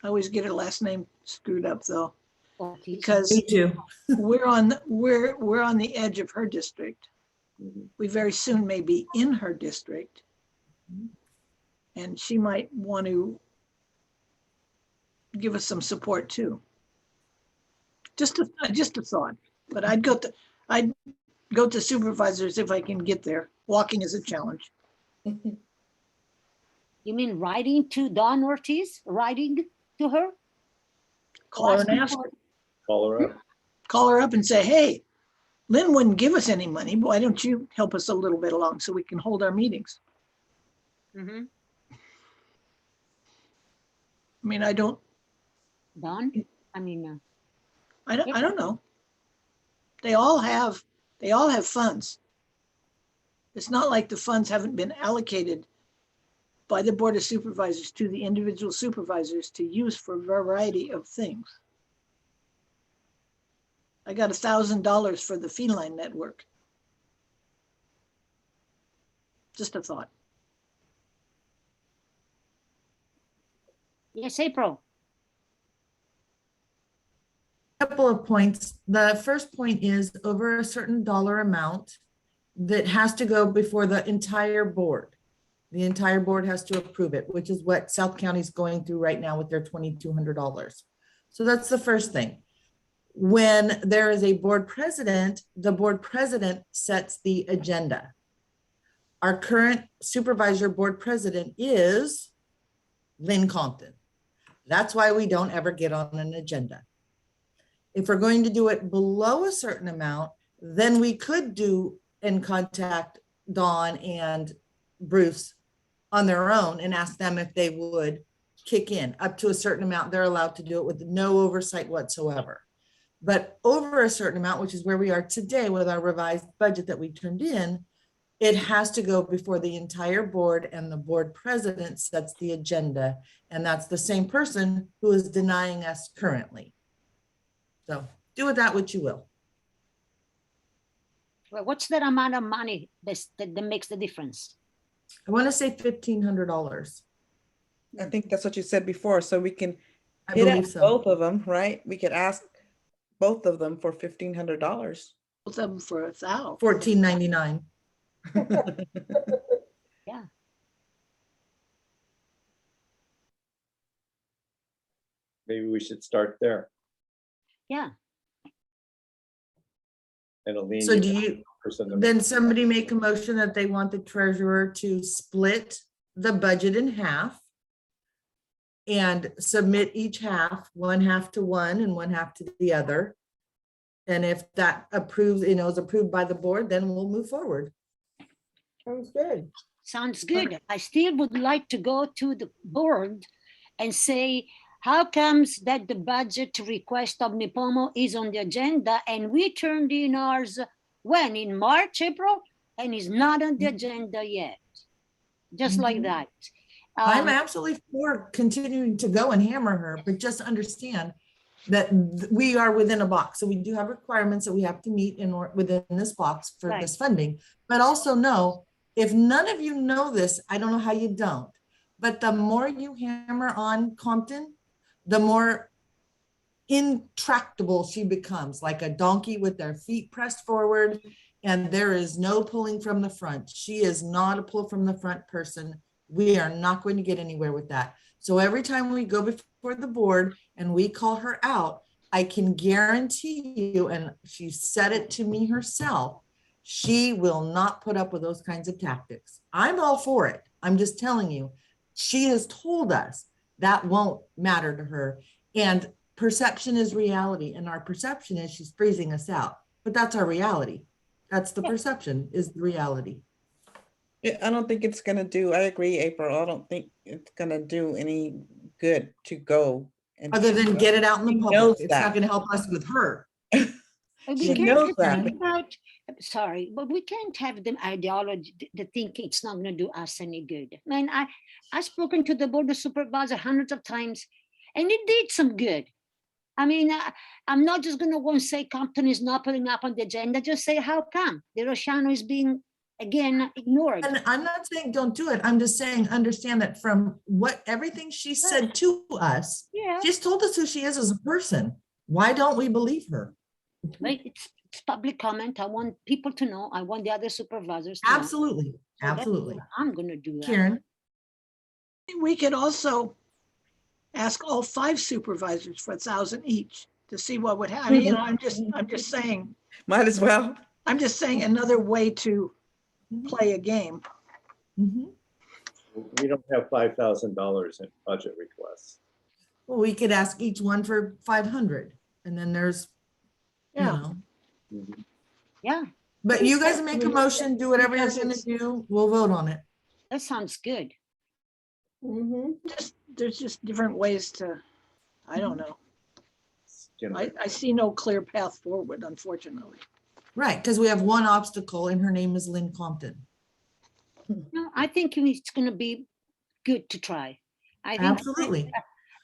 [SPEAKER 5] I always get her last name screwed up though,
[SPEAKER 6] Ortiz.
[SPEAKER 5] because
[SPEAKER 3] Me too.
[SPEAKER 5] we're on the edge of her district. We very soon may be in her district. And she might want to give us some support too. Just a thought, but I'd go to supervisors if I can get there. Walking is a challenge.
[SPEAKER 6] You mean writing to Dawn Ortiz? Writing to her?
[SPEAKER 5] Call her and
[SPEAKER 6] Asking
[SPEAKER 5] ask,
[SPEAKER 6] for-
[SPEAKER 2] call her up?
[SPEAKER 5] call her up and say, hey, Lynn wouldn't give us any money, but why don't you help us a little bit along so we can hold our meetings?
[SPEAKER 6] Mhm.
[SPEAKER 5] I mean, I don't know. They all have funds. It's not like the funds haven't been allocated by the Board of Supervisors to the individual supervisors to use for a variety of things. I got $1,000 for the feline network. Just a thought.
[SPEAKER 6] Yes, April.
[SPEAKER 3] Couple of points. The first point is over a certain dollar amount that has to go before the entire board. The entire board has to approve it, which is what South County is going through right now with their $2,200. So that's the first thing. When there is a board president, the board president sets the agenda. Our current supervisor board president is Lynn Compton. That's why we don't ever get on an agenda. If we're going to do it below a certain amount, then we could do and contact Dawn and Bruce on their own and ask them if they would kick in. Up to a certain amount, they're allowed to do it with no oversight whatsoever. But over a certain amount, which is where we are today with our revised budget that we turned in, it has to go before the entire board, and the board president sets the agenda. And that's the same person who is denying us currently. So do with that what you will.
[SPEAKER 6] Well, what's that amount of money that makes the difference?
[SPEAKER 3] I want to say $1,500.
[SPEAKER 1] I think that's what you said before, so we can
[SPEAKER 3] I
[SPEAKER 1] hit
[SPEAKER 3] believe
[SPEAKER 1] up
[SPEAKER 3] so.
[SPEAKER 1] both of them, right? We could ask both of them for $1,500.
[SPEAKER 5] Both of them for $1,000.
[SPEAKER 3] $14.99.
[SPEAKER 6] Yeah.
[SPEAKER 2] Maybe we should start there.
[SPEAKER 6] Yeah.
[SPEAKER 2] And Aline,
[SPEAKER 3] So do you,
[SPEAKER 2] person to
[SPEAKER 3] then
[SPEAKER 2] make-
[SPEAKER 3] somebody make a motion that they want the treasurer to split the budget in half and submit each half, one half to one and one half to the other. And if that approves, is approved by the board, then we'll move forward.
[SPEAKER 7] Sounds good.
[SPEAKER 6] Sounds good. I still would like to go to the board and say, how comes that the budget request of Nipomo is on the agenda and we turned in ours when? In March, April? And is not on the agenda yet. Just like
[SPEAKER 3] Mhm.
[SPEAKER 6] that.
[SPEAKER 3] I'm absolutely for continuing to go and hammer her, but just understand that we are within a box. So we do have requirements that we have to meet within this box for
[SPEAKER 6] Right.
[SPEAKER 3] this funding. But also know, if none of you know this, I don't know how you don't. But the more you hammer on Compton, the more intractable she becomes, like a donkey with their feet pressed forward, and there is no pulling from the front. She is not a pull from the front person. We are not going to get anywhere with that. So every time we go before the board and we call her out, I can guarantee you, and she said it to me herself, she will not put up with those kinds of tactics. I'm all for it. I'm just telling you, she has told us that won't matter to her. And perception is reality. And our perception is she's freezing us out. But that's our reality. That's the perception, is the reality.
[SPEAKER 1] Yeah, I don't think it's gonna do, I agree, April. I don't think it's gonna do any good to go. And
[SPEAKER 3] Other than get it out in the
[SPEAKER 1] She
[SPEAKER 3] public.
[SPEAKER 1] knows
[SPEAKER 3] It's
[SPEAKER 1] that.
[SPEAKER 3] not going to help us with her.
[SPEAKER 6] But
[SPEAKER 1] She
[SPEAKER 6] we can't
[SPEAKER 1] knows
[SPEAKER 6] just
[SPEAKER 1] that.
[SPEAKER 6] think about, sorry, but we can't have the ideology that think it's not going to do us any good. Man, I've spoken to the board of supervisors hundreds of times, and it did some good. I mean, I'm not just going to go and say Compton is not putting up on the agenda. Just say how come the Oceano is being again ignored.
[SPEAKER 3] And I'm not saying don't do it. I'm just saying, understand that from what, everything she said to us,
[SPEAKER 6] Yeah,
[SPEAKER 3] she's told us who she is as a person. Why don't we believe her?
[SPEAKER 6] right. It's public comment. I want people to know. I want the other supervisors to know.
[SPEAKER 3] Absolutely,
[SPEAKER 6] So that's
[SPEAKER 3] absolutely.
[SPEAKER 6] what I'm going to do that.
[SPEAKER 3] Karen,
[SPEAKER 5] We could also ask all 5 supervisors for 1,000 each to see what would happen. You know, I'm just saying,
[SPEAKER 1] Might as well.
[SPEAKER 5] another way to play a game.
[SPEAKER 3] mhm.
[SPEAKER 2] We don't have $5,000 in budget requests.
[SPEAKER 3] Well, we could ask each one for 500 and then there's, you
[SPEAKER 5] Yeah.
[SPEAKER 3] know,
[SPEAKER 2] Mhm.
[SPEAKER 6] Yeah,
[SPEAKER 3] but you guys make a motion, do whatever you're
[SPEAKER 5] Because
[SPEAKER 3] gonna
[SPEAKER 5] it's-
[SPEAKER 3] do. We'll vote on it.
[SPEAKER 6] that sounds good.
[SPEAKER 7] Mhm.
[SPEAKER 5] There's just different ways to, I don't know.
[SPEAKER 2] You know,
[SPEAKER 5] I see no clear path forward, unfortunately.
[SPEAKER 3] Right, because we have one obstacle and her name is Lynn Compton.
[SPEAKER 6] No, I think it's going to be good to try. I think.
[SPEAKER 3] Absolutely.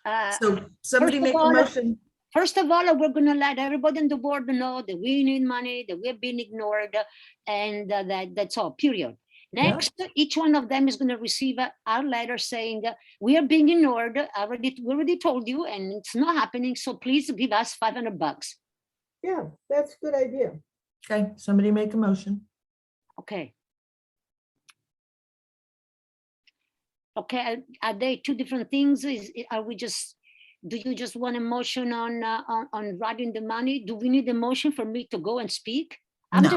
[SPEAKER 6] uh,
[SPEAKER 3] So somebody
[SPEAKER 6] of
[SPEAKER 3] make a
[SPEAKER 6] all,
[SPEAKER 3] motion.
[SPEAKER 6] First of all, we're going to let everybody on the board know that we need money, that we've been ignored, and that's all, period.
[SPEAKER 3] Yeah.
[SPEAKER 6] Next, each one of them is going to receive our letter saying, we are being ignored. We already told you, and it's not happening. So please give us $500.
[SPEAKER 7] Yeah, that's a good idea.
[SPEAKER 3] Okay, somebody make a motion.
[SPEAKER 6] Okay. Okay, are they two different things? Are we just, do you just want a motion on writing the money? Do we need a motion for me to go and speak? I'm
[SPEAKER 3] No,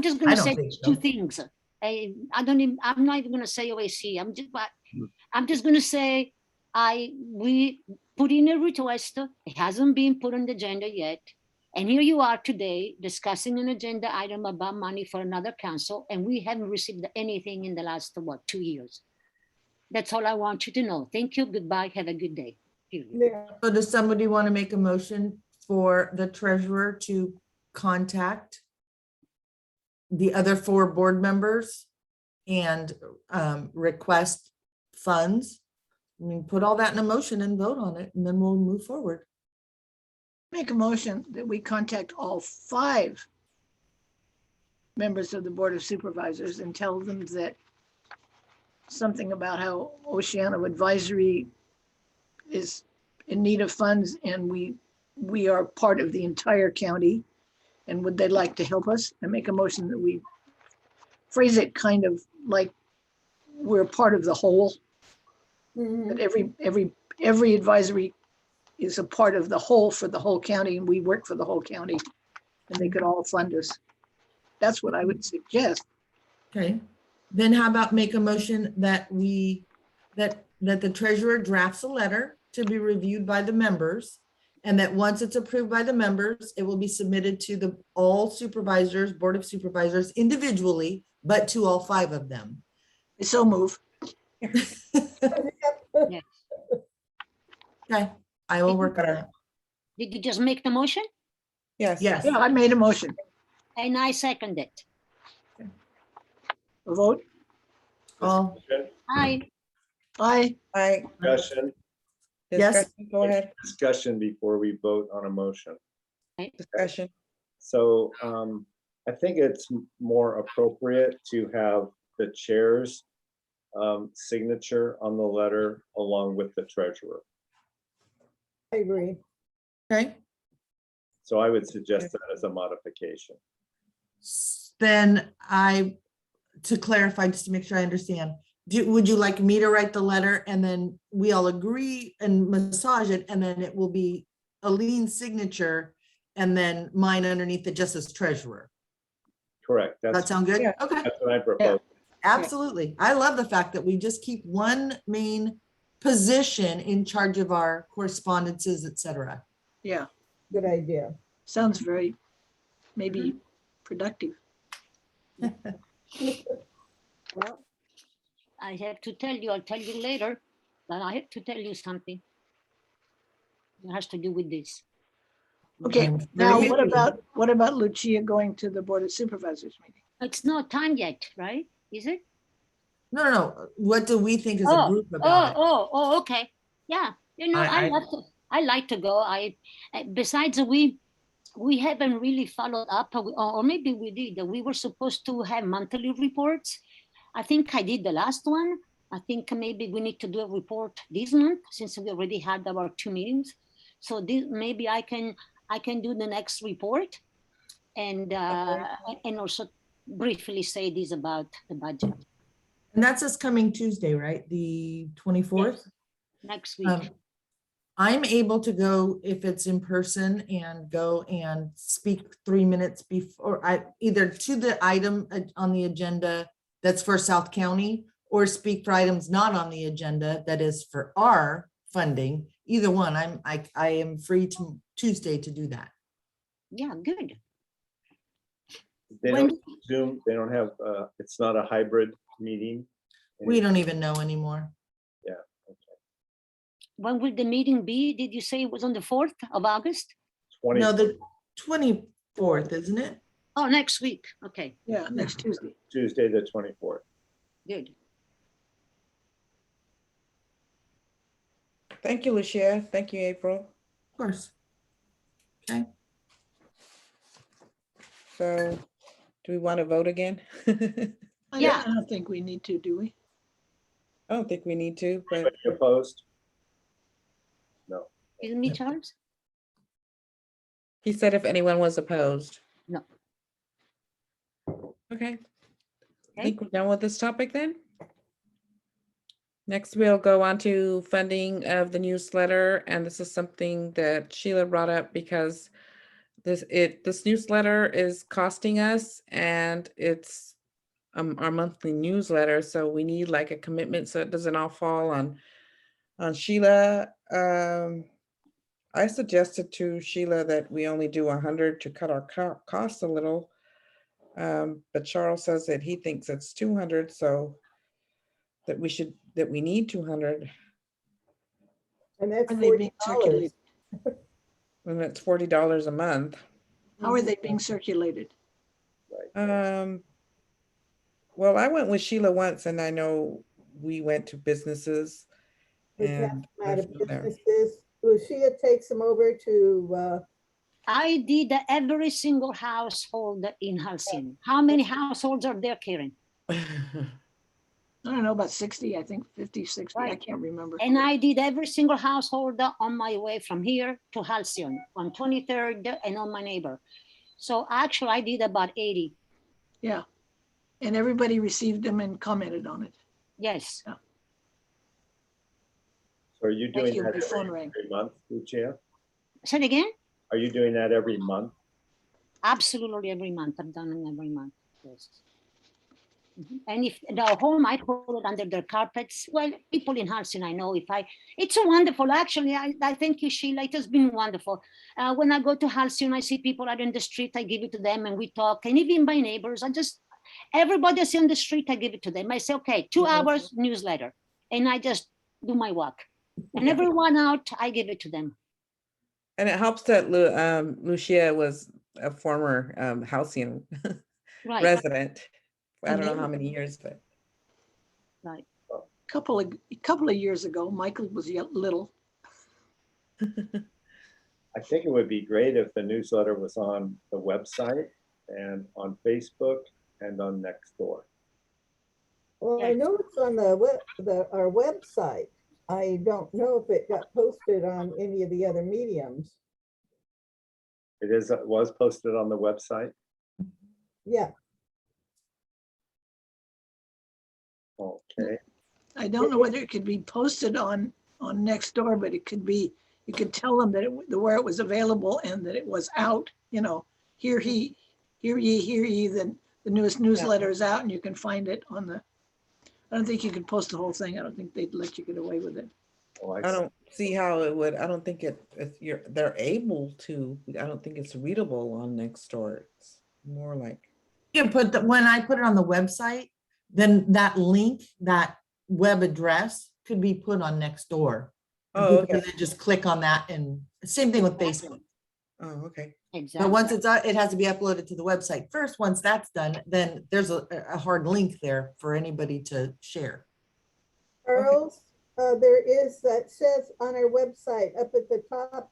[SPEAKER 6] just
[SPEAKER 3] I
[SPEAKER 6] gonna
[SPEAKER 3] don't
[SPEAKER 6] say
[SPEAKER 3] think
[SPEAKER 6] two
[SPEAKER 3] so.
[SPEAKER 6] things. I'm not even gonna say OAC. I'm just gonna say, we put in a request. It hasn't been put on the agenda yet. And here you are today discussing an agenda item about money for another council, and we haven't received anything in the last, 2 years. That's all I want you to know. Thank you. Goodbye. Have a good day. Period.
[SPEAKER 7] Yeah,
[SPEAKER 3] So does somebody want to make a motion for the treasurer to contact the other 4 board members and request funds? I mean, put all that in a motion and vote on it, and then we'll move forward.
[SPEAKER 5] Make a motion that we contact all 5 members of the Board of Supervisors and tell them that something about how Oceano Advisory is in need of funds and we are part of the entire county. And would they like to help us? And make a motion that we phrase it kind of like we're part of the whole,
[SPEAKER 7] mhm.
[SPEAKER 5] that every advisory is a part of the whole for the whole county and we work for the whole county and they could all fund us. That's what I would suggest.
[SPEAKER 3] Okay, then how about make a motion that that the treasurer drafts a letter to be reviewed by the members, and that once it's approved by the members, it will be submitted to all supervisors, Board of Supervisors individually, but to all 5 of them.
[SPEAKER 5] So move.
[SPEAKER 3] Okay, I will work on it.
[SPEAKER 6] Did you just make the motion?
[SPEAKER 1] Yes.
[SPEAKER 3] Yes,
[SPEAKER 5] Yeah, I made a motion.
[SPEAKER 6] And I second it.
[SPEAKER 5] A vote.
[SPEAKER 3] all,
[SPEAKER 6] Aye.
[SPEAKER 5] Aye.
[SPEAKER 1] I,
[SPEAKER 2] Discussion,
[SPEAKER 3] Yes.
[SPEAKER 1] discussion, go ahead,
[SPEAKER 2] discussion before we vote on a motion.
[SPEAKER 1] discussion.
[SPEAKER 2] So I think it's more appropriate to have the chair's signature on the letter along with the treasurer.
[SPEAKER 7] I agree.
[SPEAKER 3] okay.
[SPEAKER 2] So I would suggest that as a modification.
[SPEAKER 3] Then to clarify, just to make sure I understand, would you like me to write the letter and then we all agree and massage it, and then it will be Aline's signature and then mine underneath it just as treasurer?
[SPEAKER 2] Correct.
[SPEAKER 3] That
[SPEAKER 2] That's
[SPEAKER 3] sound good?
[SPEAKER 1] Yeah.
[SPEAKER 3] Okay,
[SPEAKER 2] what I propose.
[SPEAKER 3] absolutely. I love the fact that we just keep one main position in charge of our correspondences, et cetera.
[SPEAKER 5] Yeah,
[SPEAKER 7] Good idea.
[SPEAKER 5] sounds very, maybe productive.
[SPEAKER 7] Well,
[SPEAKER 6] I have to tell you, I'll tell you later, but I have to tell you something. It has to do with this.
[SPEAKER 5] Okay,
[SPEAKER 3] I'm
[SPEAKER 5] now
[SPEAKER 3] very happy.
[SPEAKER 5] what about Lucia going to the Board of Supervisors meeting?
[SPEAKER 6] It's not time yet, right? Is it?
[SPEAKER 3] No. What do we think as a group about it?
[SPEAKER 6] Okay. Yeah, I I like to go. Besides, we haven't really followed up, or maybe we did. We were supposed to have monthly reports. I think I did the last one. I think maybe we need to do a report this month since we already had our 2 meetings. So maybe I can do the next report, and also briefly say this about the budget
[SPEAKER 3] And that's this coming Tuesday, right? The 24th?
[SPEAKER 6] next week.
[SPEAKER 3] I'm able to go if it's in person and go and speak 3 minutes before, either to the item on the agenda that's for South County, or speak for items not on the agenda that is for our funding. Either one, I am free to Tuesday to do that.
[SPEAKER 6] Yeah, good.
[SPEAKER 2] They
[SPEAKER 6] When-
[SPEAKER 2] don't Zoom, they don't have, it's not a hybrid meeting.
[SPEAKER 3] We don't even know anymore.
[SPEAKER 6] When will the meeting be? Did you say it was on the 4th of August?
[SPEAKER 2] 20,
[SPEAKER 3] No, the 24th, isn't it?
[SPEAKER 6] Oh, next week. Okay,
[SPEAKER 5] Yeah, next Tuesday.
[SPEAKER 2] Tuesday, the 24th.
[SPEAKER 6] good.
[SPEAKER 1] Thank you, Lucia. Thank you, April.
[SPEAKER 3] Of course. Okay.
[SPEAKER 1] So do we want to vote again? I
[SPEAKER 6] Yeah.
[SPEAKER 5] I don't think we need to, do we?
[SPEAKER 1] don't think we need to, but
[SPEAKER 2] Anybody opposed? No.
[SPEAKER 6] Excuse me, Charles?
[SPEAKER 1] he said if anyone was opposed.
[SPEAKER 6] No.
[SPEAKER 1] Okay. I
[SPEAKER 6] Okay.
[SPEAKER 1] think we're done with this topic then. Next, we'll go on to funding of the newsletter, and this is something that Sheila brought up because this newsletter is costing us, and it's our monthly newsletter, so we need like a commitment so it doesn't all fall on Sheila. I suggested to Sheila that we only do 100 to cut our costs a little, but Charles says that he thinks it's 200, so that we need 200,
[SPEAKER 7] And that's
[SPEAKER 5] Are they being
[SPEAKER 7] $40.
[SPEAKER 5] circulated?
[SPEAKER 1] and it's $40 a month.
[SPEAKER 5] How are they being circulated?
[SPEAKER 1] Well, I went with Sheila once, and I know we went to businesses.
[SPEAKER 7] We
[SPEAKER 1] And
[SPEAKER 7] passed them out of
[SPEAKER 1] left them there.
[SPEAKER 7] businesses. Lucia takes them over to,
[SPEAKER 6] I did every single household in Halcyon. How many households are there, Karen?
[SPEAKER 5] I don't know, about 60, I think 50, 60, I
[SPEAKER 6] Right.
[SPEAKER 5] can't remember.
[SPEAKER 6] And I did every single household on my way from here to Halcyon on 23rd and on my neighbor. So actually I did about 80.
[SPEAKER 5] Yeah. And everybody received them and commented on it.
[SPEAKER 6] Yes.
[SPEAKER 2] So are you
[SPEAKER 5] Thank
[SPEAKER 2] doing
[SPEAKER 5] you,
[SPEAKER 2] that
[SPEAKER 5] my phone rang.
[SPEAKER 2] every month, Lucia?
[SPEAKER 6] Say it again?
[SPEAKER 2] Are you doing that every month?
[SPEAKER 6] Absolutely every month. I've done them every month. Yes. Mhm. And if the home might hold it under their carpets, well, people in Halcyon, I know it's a wonderful, actually, I thank you, Sheila, it has been wonderful. When I go to Halcyon, I see people out in the street, I give it to them and we talk, and even my neighbors, everybody I see on the street, I give it to them. I say, okay, 2 hours newsletter, and I just do my walk. And everyone out, I give it to them.
[SPEAKER 1] And it helps that Lucia was a former Halcyon
[SPEAKER 6] Right,
[SPEAKER 1] resident. I don't know
[SPEAKER 5] And
[SPEAKER 1] how many years, but
[SPEAKER 6] right.
[SPEAKER 5] A couple of years ago, Michael was little.
[SPEAKER 2] I think it would be great if the newsletter was on the website and on Facebook and on Nextdoor.
[SPEAKER 7] well, I know it's on our website. I don't know if it got posted on any of the other mediums.
[SPEAKER 2] It was posted on the website.
[SPEAKER 7] Yeah,
[SPEAKER 2] Okay.
[SPEAKER 5] I don't know whether it could be posted on Nextdoor, but it could be, you could tell them that where it was available and that it was out, hear ye, the newest newsletter is out and you can find it on I don't think you could post the whole thing. I don't think they'd let you get away with it.
[SPEAKER 2] Well,
[SPEAKER 1] I don't see how it would. I don't think they're able to. I don't think it's readable on Nextdoor. It's more like.
[SPEAKER 3] You can when I put it on the website, then that link, that web address could be put on Nextdoor. And
[SPEAKER 1] Oh,
[SPEAKER 3] people can
[SPEAKER 1] okay.
[SPEAKER 3] then just click on that, and same thing with Facebook.
[SPEAKER 1] Oh, okay.
[SPEAKER 6] Exactly.
[SPEAKER 3] But once it's out, it has to be uploaded to the website first. Once that's done, then there's a hard link there for anybody to share.
[SPEAKER 7] Charles, There is, that says on our website up at the top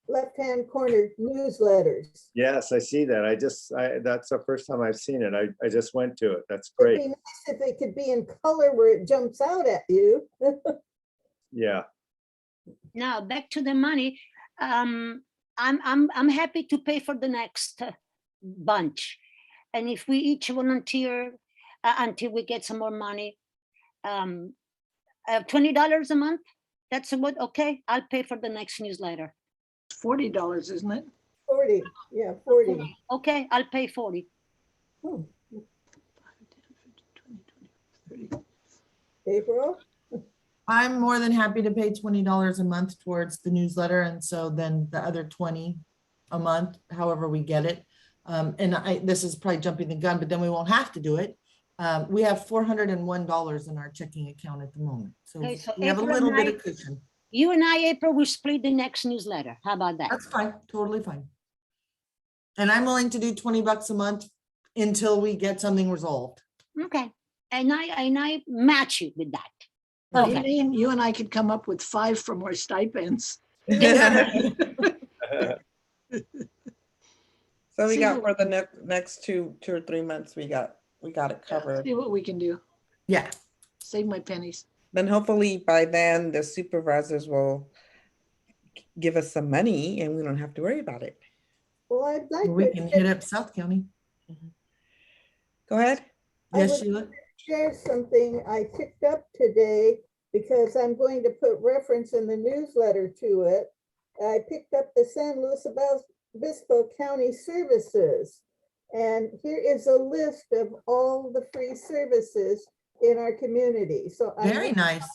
[SPEAKER 7] left-hand corner, newsletters.
[SPEAKER 2] Yes, I see that. That's the first time I've seen it. I just went to it. That's
[SPEAKER 7] It'd
[SPEAKER 2] great.
[SPEAKER 7] be nice if it could be in color where it jumps out at you.
[SPEAKER 2] Yeah.
[SPEAKER 6] Now back to the money. I'm happy to pay for the next bunch, and if we each volunteer until we get some more money, $20 a month. That's what. Okay, I'll pay for the next newsletter.
[SPEAKER 5] $40, isn't it?
[SPEAKER 7] 40, yeah, 40.
[SPEAKER 6] Okay, I'll pay 40.
[SPEAKER 7] Oh,
[SPEAKER 5] 5, 10, 15, 20, 30.
[SPEAKER 7] April?
[SPEAKER 3] I'm more than happy to pay $20 a month towards the newsletter. And so then the other 20 a month, however we get it. This is probably jumping the gun, but then we won't have to do it. We have $401 in our checking account at the moment. So
[SPEAKER 6] Okay, so
[SPEAKER 3] we have a
[SPEAKER 6] April
[SPEAKER 3] little
[SPEAKER 6] and
[SPEAKER 3] bit
[SPEAKER 6] I-
[SPEAKER 3] of cushion.
[SPEAKER 6] You and I, April, will split the next newsletter. How about that?
[SPEAKER 3] That's fine, totally fine. And I'm willing to do $20 a month until we get something resolved.
[SPEAKER 6] Okay, and I match you with that. Okay.
[SPEAKER 5] Elaine, you and I could come up with 5 for more stipends.
[SPEAKER 1] So we
[SPEAKER 5] See
[SPEAKER 1] got
[SPEAKER 5] what-
[SPEAKER 1] for the next 2 or 3 months, we got it covered.
[SPEAKER 5] See what we can do.
[SPEAKER 3] Yeah,
[SPEAKER 5] Save my pennies.
[SPEAKER 1] Then hopefully by then the supervisors will give us some money and we don't have to worry about it.
[SPEAKER 7] Well, I'd like
[SPEAKER 3] we
[SPEAKER 7] to
[SPEAKER 3] can hit up South County.
[SPEAKER 1] Go ahead.
[SPEAKER 7] I
[SPEAKER 3] Yes,
[SPEAKER 7] would-
[SPEAKER 3] Sheila?
[SPEAKER 7] share something I picked up today because I'm going to put reference in the newsletter to it. I picked up the San Luis Obispo County services. And here is a list of all the free services in our community. So
[SPEAKER 3] Very nice.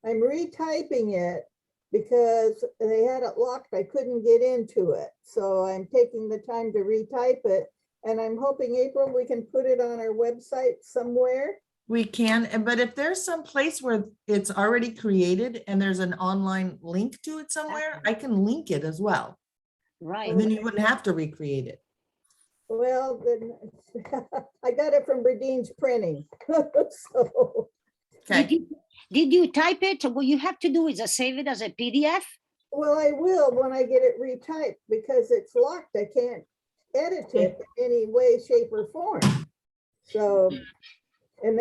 [SPEAKER 7] I'm retyping it because they had it locked. I couldn't get into it. So I'm taking the time to retype it. And I'm hoping, April, we can put it on our website somewhere.
[SPEAKER 3] We can, but if there's some place where it's already created and there's an online link to it somewhere, I can link it as well.
[SPEAKER 6] Right.
[SPEAKER 3] And then you wouldn't have to recreate it.
[SPEAKER 7] Well, then I got it from Berdine's printing. So,
[SPEAKER 3] Okay,
[SPEAKER 6] Did you type it? What you have to do is save it as a PDF.
[SPEAKER 7] well, I will when I get it retyped because it's locked. I can't edit it in any way, shape, or form. So, and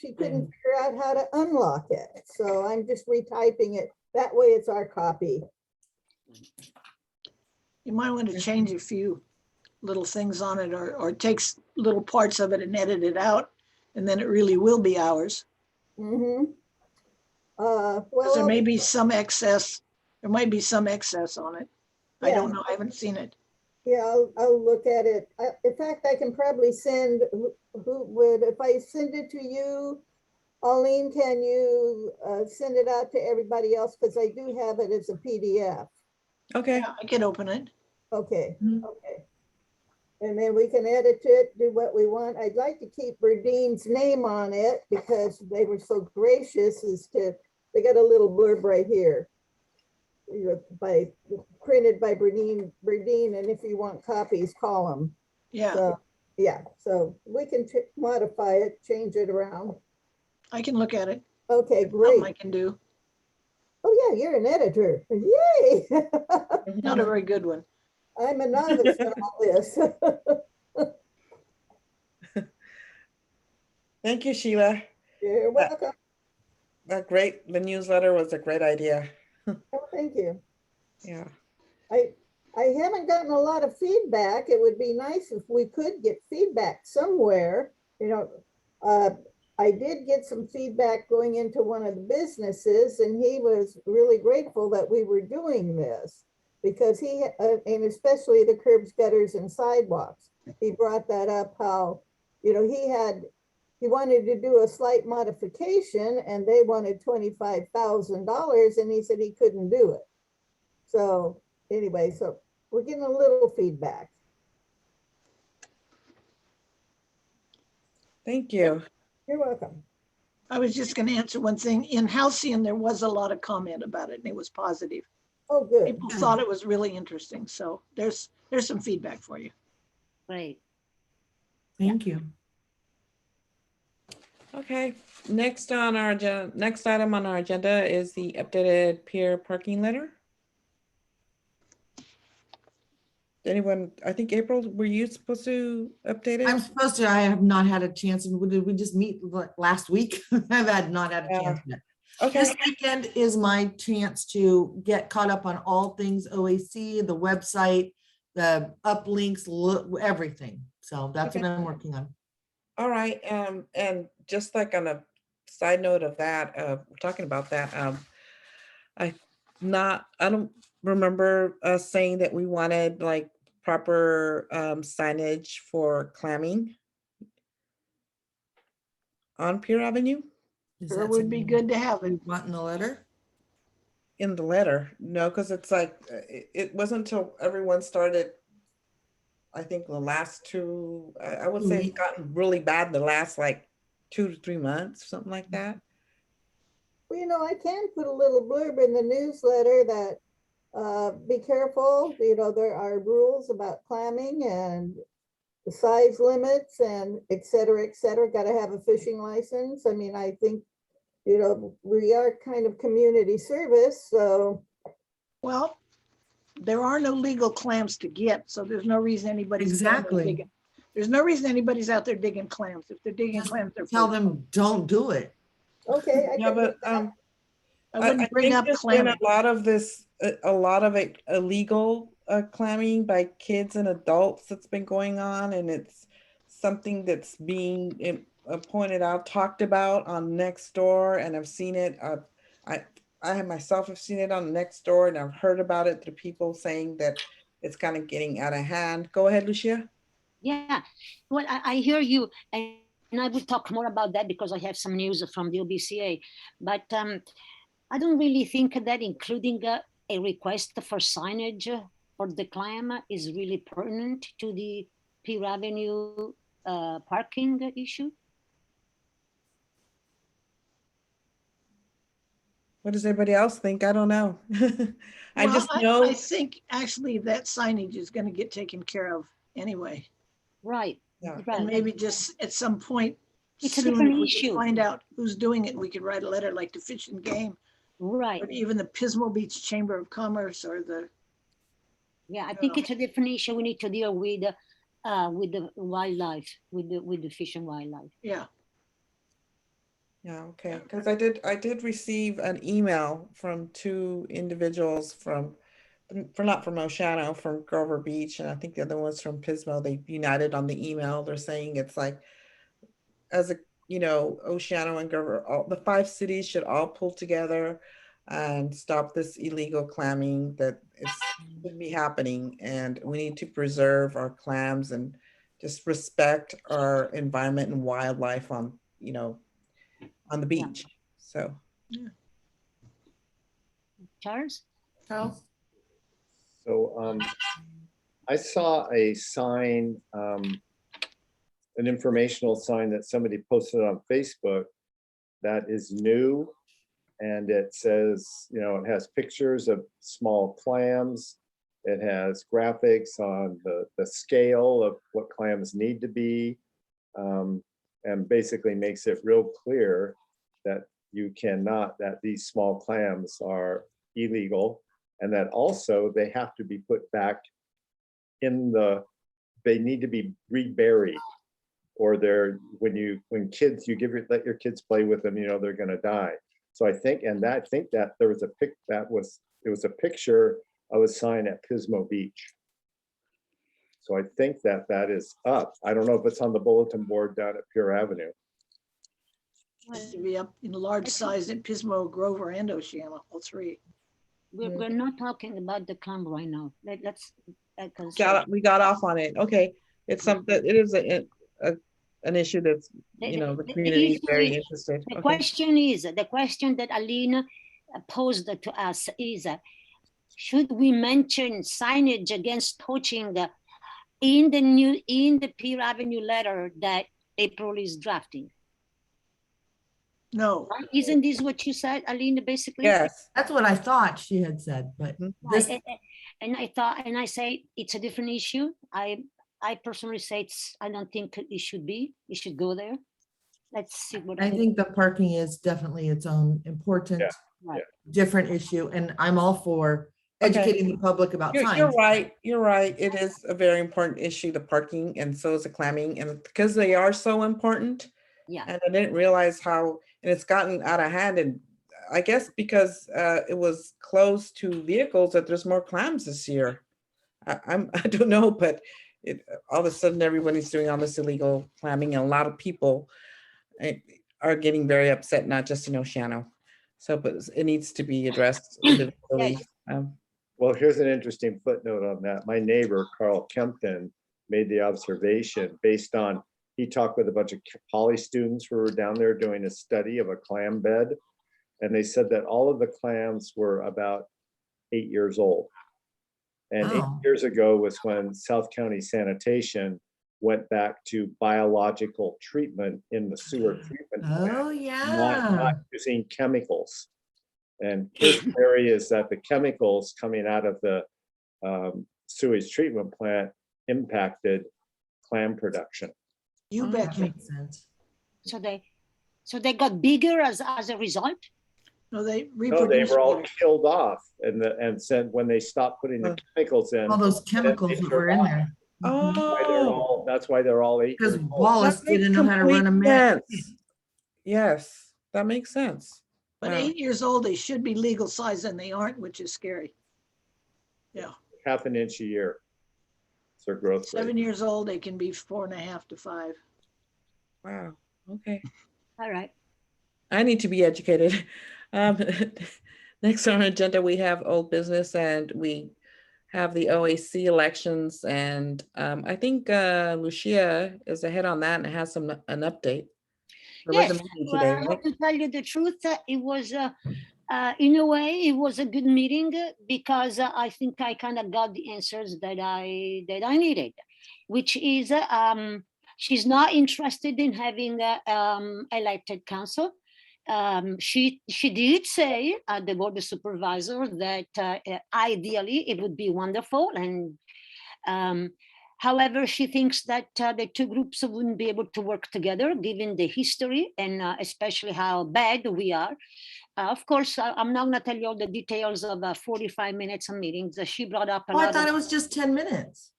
[SPEAKER 7] she couldn't figure out how to unlock it. So I'm just retyping it. That way it's our copy.
[SPEAKER 5] You might want to change a few little things on it or takes little parts of it and edit it out. And then it really will be ours.
[SPEAKER 7] Mm-hmm.
[SPEAKER 5] 'Cause
[SPEAKER 7] Well,
[SPEAKER 5] there may be some excess. There might be some excess on it. I don't know. I haven't seen it.
[SPEAKER 7] yeah, I'll look at it. In fact, I can probably send, who would, if I send it to you, Arlene, can you send it out to everybody else? Because I do have it as a PDF.
[SPEAKER 1] Okay.
[SPEAKER 5] Yeah, I could open it.
[SPEAKER 7] Okay,
[SPEAKER 3] Mhm.
[SPEAKER 7] okay. And then we can edit it, do what we want. I'd like to keep Berdine's name on it because they were so gracious they got a little blurb right here. Printed by Berdine, and if you want copies, call them.
[SPEAKER 5] Yeah,
[SPEAKER 7] So, yeah, so we can modify it, change it around.
[SPEAKER 5] I can look at it.
[SPEAKER 7] Okay,
[SPEAKER 5] Something
[SPEAKER 7] great.
[SPEAKER 5] I can do.
[SPEAKER 7] Oh yeah, you're an editor. Yay.
[SPEAKER 5] Not a very good one.
[SPEAKER 7] I'm a novice in all this.
[SPEAKER 1] Thank you, Sheila.
[SPEAKER 7] You're welcome.
[SPEAKER 1] The newsletter was a great idea.
[SPEAKER 7] Oh, thank you.
[SPEAKER 1] Yeah.
[SPEAKER 7] I haven't gotten a lot of feedback. It would be nice if we could get feedback somewhere. I did get some feedback going into one of the businesses, and he was really grateful that we were doing this because and especially the curbs, gutters, and sidewalks. He brought that up how, he wanted to do a slight modification and they wanted $25,000 and he said he couldn't do it. So anyway, so we're getting a little feedback.
[SPEAKER 1] Thank you.
[SPEAKER 7] You're welcome.
[SPEAKER 5] I was just going to answer one thing. In Halcyon, there was a lot of comment about it and it was positive.
[SPEAKER 7] Oh, good.
[SPEAKER 5] People thought it was really interesting. So there's some feedback for you.
[SPEAKER 6] Right.
[SPEAKER 3] thank you.
[SPEAKER 1] Okay, next on our agenda, next item on our agenda is the updated peer parking letter. Anyone, I think April, were you supposed to update
[SPEAKER 3] I'm
[SPEAKER 1] it?
[SPEAKER 3] supposed to, I have not had a chance, and did we just meet like last week? I've had not had a chance yet.
[SPEAKER 1] Okay,
[SPEAKER 3] This weekend is my chance to get caught up on all things OAC, the website, the uplinks, everything. So that's what I'm working on.
[SPEAKER 1] all right, and just like on a side note of that, talking about that, I don't remember us saying that we wanted like proper signage for clamming on Pier Avenue
[SPEAKER 3] Is
[SPEAKER 5] Sure
[SPEAKER 3] that
[SPEAKER 5] would be
[SPEAKER 3] something
[SPEAKER 5] good to have it.
[SPEAKER 3] you want in the letter?
[SPEAKER 1] in the letter. No, because it's like, it wasn't until everyone started, I think the last two, I would say it's
[SPEAKER 3] Week.
[SPEAKER 1] gotten really bad in the last like 2 to 3 months, something like that.
[SPEAKER 7] Well, I can put a little blurb in the newsletter that be careful, there are rules about clamming and the size limits and et cetera, got to have a fishing license. I mean, I think, we are kind of community service, so.
[SPEAKER 5] Well, there are no legal clams to get, so there's no reason anybody's down there
[SPEAKER 3] Exactly.
[SPEAKER 5] digging. There's no reason anybody's out there digging clams. If they're digging
[SPEAKER 3] Just
[SPEAKER 5] clams, they're
[SPEAKER 3] tell
[SPEAKER 5] for-
[SPEAKER 3] them, don't do it.
[SPEAKER 7] Okay. I
[SPEAKER 1] Yeah,
[SPEAKER 7] can
[SPEAKER 1] but
[SPEAKER 7] put that.
[SPEAKER 5] I
[SPEAKER 1] I
[SPEAKER 5] wouldn't bring
[SPEAKER 1] think
[SPEAKER 5] up
[SPEAKER 1] there's been
[SPEAKER 5] clamming.
[SPEAKER 1] a lot of this, a lot of it illegal clamming by kids and adults that's been going on, and it's something that's being pointed out, talked about on Nextdoor, and I've seen it. I have myself have seen it on Nextdoor, and I've heard about it through people saying that it's kind of getting out of hand. Go ahead, Lucia.
[SPEAKER 6] Yeah, well, I hear you, and I will talk more about that because I have some news from the OBCA. But I don't really think that including a request for signage for the clam is really pertinent to the Pier Avenue parking issue.
[SPEAKER 1] What does everybody else think? I don't know. I
[SPEAKER 5] Well,
[SPEAKER 1] just
[SPEAKER 5] I
[SPEAKER 1] know.
[SPEAKER 5] think actually that signage is going to get taken care of anyway.
[SPEAKER 6] Right.
[SPEAKER 1] Yeah.
[SPEAKER 5] And
[SPEAKER 6] Right.
[SPEAKER 5] maybe just at some point
[SPEAKER 6] It's a
[SPEAKER 5] soon,
[SPEAKER 6] different
[SPEAKER 5] if we can
[SPEAKER 6] issue.
[SPEAKER 5] find out who's doing it, we could write a letter like to Fish and Game,
[SPEAKER 6] Right.
[SPEAKER 5] or even the Pismo Beach Chamber of Commerce or the,
[SPEAKER 6] Yeah, I think it's a different issue we need to deal with the wildlife, with the fish and wildlife.
[SPEAKER 5] yeah.
[SPEAKER 1] Yeah, okay, because I did receive an email from two individuals not from Oceano, from Grover Beach, and I think the other one's from Pismo. They united on the email. They're saying it's like, as a, Oceano and Grover, all the 5 cities should all pull together and stop this illegal clamming that should be happening, and we need to preserve our clams and just respect our environment and wildlife on the beach. So
[SPEAKER 6] Charles?
[SPEAKER 3] Charles?
[SPEAKER 2] So I saw a sign, an informational sign that somebody posted on Facebook that is new. And it says, it has pictures of small clams. It has graphics on the scale of what clams need to be. And basically makes it real clear that that these small clams are illegal, and that also they have to be put back they need to be reburied, or when you let your kids play with them, they're gonna die. So I think that there was it was a picture of a sign at Pismo Beach. So I think that is up. I don't know if it's on the bulletin board down at Pier Avenue.
[SPEAKER 5] To be up in large size at Pismo, Grover, and Oceano, all 3.
[SPEAKER 6] We're not talking about the clam right now. Let's
[SPEAKER 1] we got off on it. Okay, it's something. It is an issue that's the community is very interested.
[SPEAKER 6] The question that Aline posed to us is, should we mention signage against poaching in the Pier Avenue letter that April is drafting?
[SPEAKER 5] No.
[SPEAKER 6] Right? Isn't this what you said, Aline, basically?
[SPEAKER 1] Yes.
[SPEAKER 3] That's what I thought she had said, but this,
[SPEAKER 6] And I say it's a different issue. I personally say I don't think it should be. It should go there. let's see what
[SPEAKER 3] I think the parking is definitely its own important,
[SPEAKER 6] Right.
[SPEAKER 3] different issue, and I'm all for
[SPEAKER 1] Okay.
[SPEAKER 3] educating the public about
[SPEAKER 1] You're
[SPEAKER 3] signs.
[SPEAKER 1] right. You're right. It is a very important issue, the parking, and so is the clamming, and because they are so important.
[SPEAKER 6] Yeah.
[SPEAKER 1] And I didn't realize how, and it's gotten out of hand, and I guess because it was closed to vehicles that there's more clams this year. I don't know, but all of a sudden everybody's doing all this illegal clamming, and a lot of people eh, are getting very upset, not just in Oceano. So, but it needs to be addressed individually.
[SPEAKER 2] Well, here's an interesting footnote on that. My neighbor, Carl Kempton, made the observation based on, he talked with a bunch of poly students who were down there doing a study of a clam bed. And they said that all of the clams were about 8 years old. And 8
[SPEAKER 3] Wow.
[SPEAKER 2] years ago was when South County Sanitation went back to biological treatment in the sewer treatment plant,
[SPEAKER 3] Oh,
[SPEAKER 2] not
[SPEAKER 3] yeah.
[SPEAKER 2] using chemicals. And his theory is that the chemicals coming out of the sewage treatment plant impacted clam production.
[SPEAKER 5] You
[SPEAKER 3] Oh, that
[SPEAKER 5] betcha.
[SPEAKER 3] makes sense.
[SPEAKER 6] So they got bigger as a result.
[SPEAKER 5] No, they
[SPEAKER 2] No, they
[SPEAKER 5] reproduce.
[SPEAKER 2] were all
[SPEAKER 5] better.
[SPEAKER 2] killed off, and said when they stopped putting the chemicals in.
[SPEAKER 3] All those chemicals that were in there. Mhm.
[SPEAKER 1] Oh,
[SPEAKER 2] That's why they're all 8
[SPEAKER 3] Because
[SPEAKER 2] years old.
[SPEAKER 3] Wallace
[SPEAKER 1] that makes
[SPEAKER 3] didn't know how to run a
[SPEAKER 1] complete
[SPEAKER 3] man.
[SPEAKER 1] sense. Yes, that makes sense.
[SPEAKER 5] But
[SPEAKER 1] Wow.
[SPEAKER 5] 8 years old, they should be legal size and they aren't, which is scary. Yeah,
[SPEAKER 2] Half an inch a year. It's their growth rate.
[SPEAKER 5] 7 years old, they can be 4.5 to 5.
[SPEAKER 1] Wow. Okay.
[SPEAKER 6] All right.
[SPEAKER 1] I need to be educated. Um, Next on our agenda, we have old business, and we have the OAC elections, and I think Lucia is ahead on that and has an update. There was a
[SPEAKER 6] Yes,
[SPEAKER 1] meeting
[SPEAKER 6] well,
[SPEAKER 1] today,
[SPEAKER 6] I
[SPEAKER 1] right?
[SPEAKER 6] have to tell you the truth. It was, in a way, it was a good meeting because I think I kind of got the answers that I needed, which is she's not interested in having elected council. She did say at the board of supervisor that ideally it would be wonderful, and however, she thinks that the two groups wouldn't be able to work together given the history and especially how bad we are. Of course, I'm not going to tell you all the details of 45 minutes of meetings. She brought up a
[SPEAKER 3] Oh, I
[SPEAKER 6] lot
[SPEAKER 3] thought
[SPEAKER 6] of.
[SPEAKER 3] it was just 10 minutes.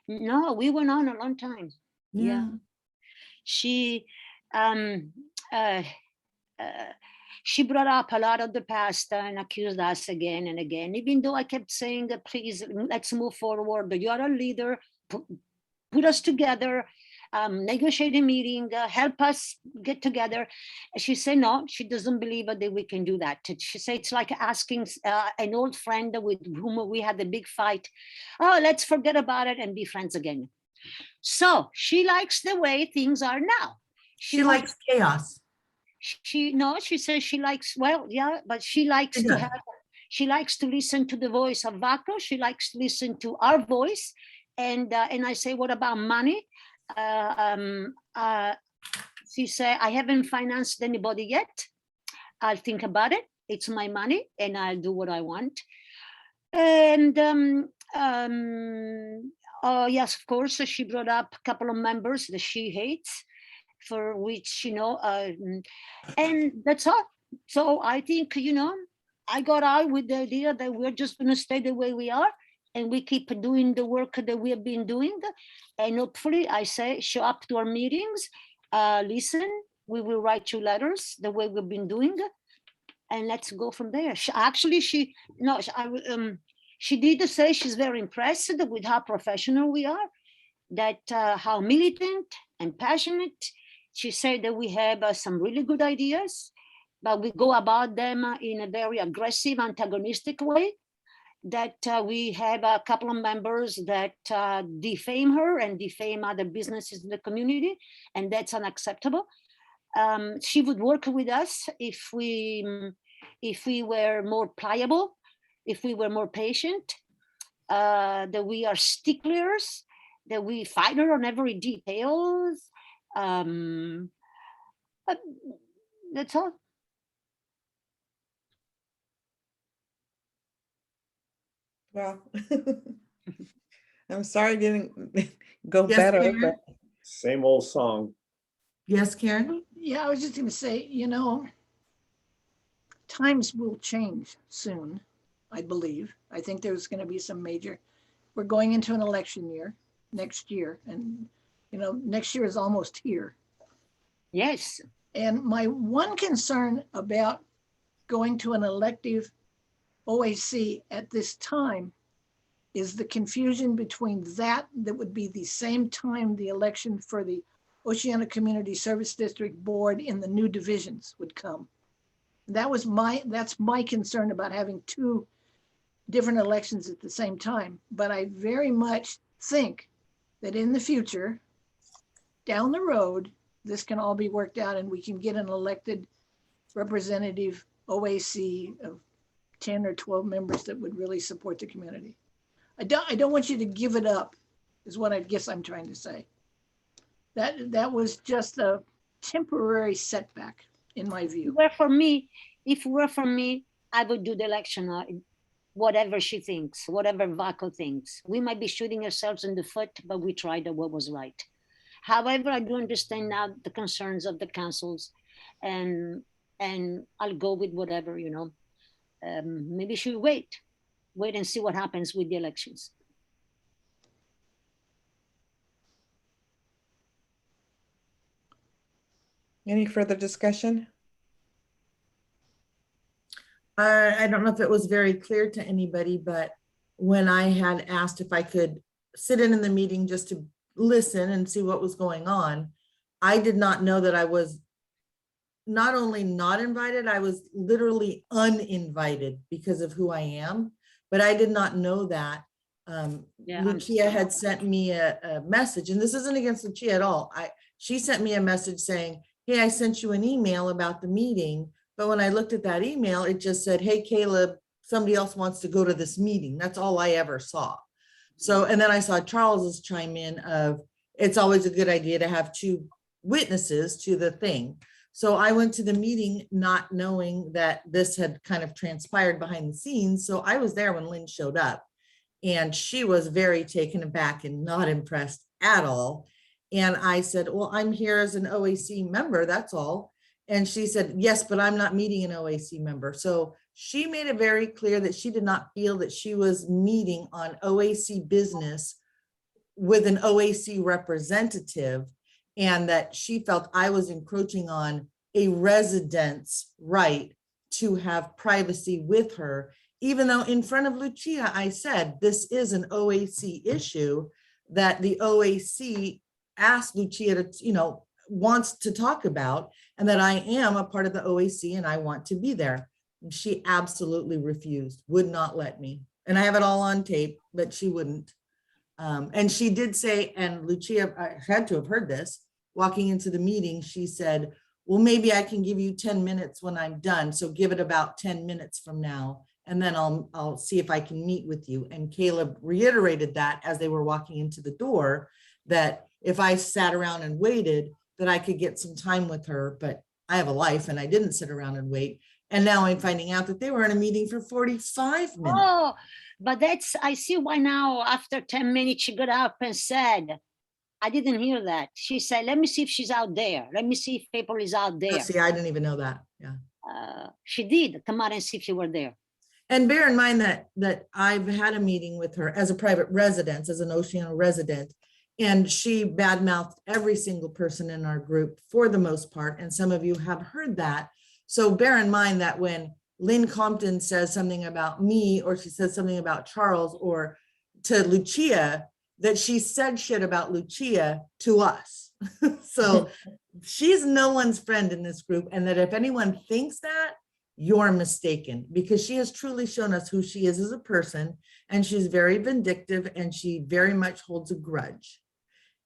[SPEAKER 6] No, we went on a long time. Yeah. She um, uh, uh, she brought up a lot of the past and accused us again and again, even though I kept saying, please, let's move forward. You are a leader, put us together, negotiate a meeting, help us get together. She said, no, she doesn't believe that we can do that. She said, it's like asking an old friend with whom we had a big fight, oh, let's forget about it and be friends again. So she likes the way things are now.
[SPEAKER 3] She likes chaos.
[SPEAKER 6] She says she likes, well, yeah, but she likes to have, she likes to listen to the voice of Vaco. She likes to listen to our voice. And I say, what about money? She said, I haven't financed anybody yet. I'll think about it. It's my money and I'll do what I want. And yes, of course, she brought up a couple of members that she hates, for which, and that's all. So I think, I got out with the idea that we're just going to stay the way we are and we keep doing the work that we have been doing. And hopefully, I say, show up to our meetings, listen, we will write you letters the way we've been doing, and let's go from there. She did say she's very impressed with how professional we are, that how militant and passionate. She said that we have some really good ideas, but we go about them in a very aggressive, antagonistic way, that we have a couple of members that defame her and defame other businesses in the community, and that's unacceptable. She would work with us if we were more pliable, if we were more patient, that we are sticklers, that we fight her on every details. But that's all.
[SPEAKER 1] Well, I'm sorry it didn't go
[SPEAKER 3] Yes,
[SPEAKER 1] better,
[SPEAKER 3] Karen?
[SPEAKER 1] but
[SPEAKER 2] Same old song.
[SPEAKER 3] Yes, Karen?
[SPEAKER 5] Yeah, I was just gonna say, times will change soon, I believe. I think there's gonna be some major, we're going into an election year next year, and, next year is almost here.
[SPEAKER 6] Yes.
[SPEAKER 5] And my one concern about going to an elective OAC at this time is the confusion between that would be the same time the election for the Oceana Community Service District Board in the new divisions would come. That's my concern about having two different elections at the same time. But I very much think that in the future, down the road, this can all be worked out and we can get an elected representative OAC of 10 or 12 members that would really support the community. I don't want you to give it up, is what I guess I'm trying to say. That was just a temporary setback in my view.
[SPEAKER 6] If it were for me, I would do the election, whatever she thinks, whatever Vaco thinks. We might be shooting ourselves in the foot, but we tried what was right. However, I do understand now the concerns of the councils, and I'll go with whatever, maybe she should wait and see what happens with the elections.
[SPEAKER 1] Any further discussion?
[SPEAKER 3] I don't know if it was very clear to anybody, but when I had asked if I could sit in the meeting just to listen and see what was going on, I did not know that I was not only not invited, I was literally uninvited because of who I am, but I did not know that. Lucia had sent me a message, and this isn't against Lucia at all. She sent me a message saying, hey, I sent you an email about the meeting. But when I looked at that email, it just said, hey, Caleb, somebody else wants to go to this meeting. That's all I ever saw. So, and then I saw Charles's chime in of, it's always a good idea to have two witnesses to the thing. So I went to the meeting not knowing that this had kind of transpired behind the scenes. So I was there when Lynn showed up, and she was very taken aback and not impressed at all. And I said, well, I'm here as an OAC member, that's all. And she said, yes, but I'm not meeting an OAC member. So she made it very clear that she did not feel that she was meeting on OAC business with an OAC representative, and that she felt I was encroaching on a resident's right to have privacy with her, even though in front of Lucia, I said, this is an OAC issue that the OAC asked Lucia to, wants to talk about, and that I am a part of the OAC and I want to be there. And she absolutely refused, would not let me. And I have it all on tape, but she wouldn't. And she did say, and Lucia had to have heard this, walking into the meeting, she said, well, maybe I can give you 10 minutes when I'm done. So give it about 10 minutes from now, and then I'll see if I can meet with you. And Caleb reiterated that as they were walking into the door, that if I sat around and waited, that I could get some time with her, but I have a life and I didn't sit around and wait. And now I'm finding out that they were in a meeting for 45 minutes.
[SPEAKER 6] Oh, but I see why now. After 10 minutes, she got up and said, I didn't hear that. She said, let me see if she's out there. Let me see if people is out there.
[SPEAKER 3] See, I didn't even know that. Yeah.
[SPEAKER 6] She did come out and see if you were there.
[SPEAKER 3] And bear in mind that I've had a meeting with her as a private residence, as an Oceana resident, and she badmouthed every single person in our group for the most part. And some of you have heard that. So bear in mind that when Lynn Compton says something about me, or she says something about Charles, or to Lucia, that she said shit about Lucia to us. So she's no one's friend in this group. And that if anyone thinks that, you're mistaken, because she has truly shown us who she is as a person. And she's very vindictive, and she very much holds a grudge.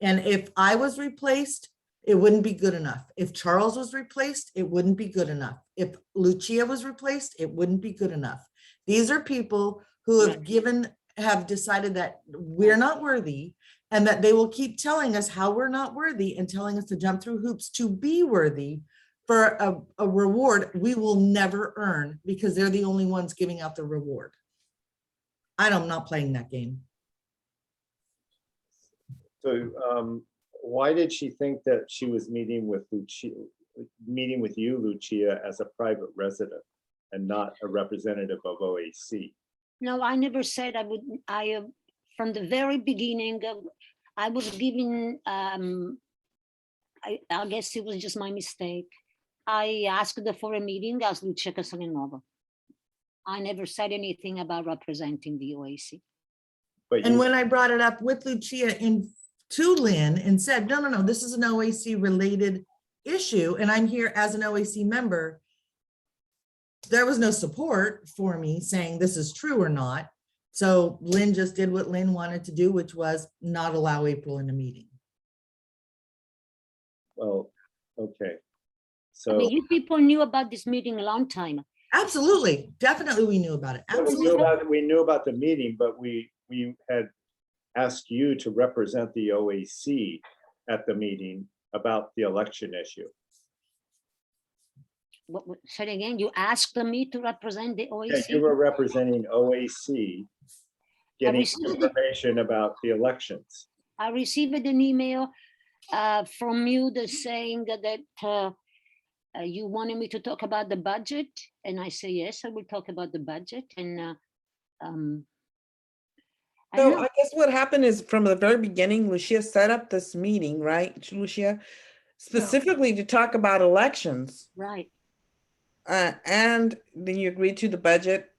[SPEAKER 3] And if I was replaced, it wouldn't be good enough. If Charles was replaced, it wouldn't be good enough. If Lucia was replaced, it wouldn't be good enough. These are people who have decided that we're not worthy, and that they will keep telling us how we're not worthy and telling us to jump through hoops to be worthy for a reward we will never earn, because they're the only ones giving out the reward. I'm not playing that game.
[SPEAKER 2] So why did she think that she was meeting with you, Lucia, as a private resident and not a representative of OAC?
[SPEAKER 6] No, I never said I would. From the very beginning, I was given, I guess it was just my mistake. I asked for a meeting as Lucia Casalinova. I never said anything about representing the OAC.
[SPEAKER 2] But
[SPEAKER 3] And
[SPEAKER 2] you,
[SPEAKER 3] when I brought it up with Lucia to Lynn and said, no, this is an OAC related issue, and I'm here as an OAC member, there was no support for me saying this is true or not. So Lynn just did what Lynn wanted to do, which was not allow April in the meeting.
[SPEAKER 2] well, okay.
[SPEAKER 6] I
[SPEAKER 2] So
[SPEAKER 6] mean, you people knew about this meeting a long time.
[SPEAKER 3] Absolutely, definitely we knew about it.
[SPEAKER 2] we knew
[SPEAKER 3] Absolutely.
[SPEAKER 2] we knew about the meeting, but we had asked you to represent the OAC at the meeting about the election issue.
[SPEAKER 6] Say it again, you asked me to represent the
[SPEAKER 2] Yeah,
[SPEAKER 6] OAC?
[SPEAKER 2] you were representing OAC, getting
[SPEAKER 6] received it.
[SPEAKER 2] information about the elections.
[SPEAKER 6] I received an email from you that saying that you wanted me to talk about the budget, and I say yes, I will talk about the budget. And I don't
[SPEAKER 1] So
[SPEAKER 6] know.
[SPEAKER 1] I guess what happened is from the very beginning, Lucia set up this meeting, right, Lucia? Specifically to talk about elections.
[SPEAKER 6] Right.
[SPEAKER 1] And then you agreed to the budget.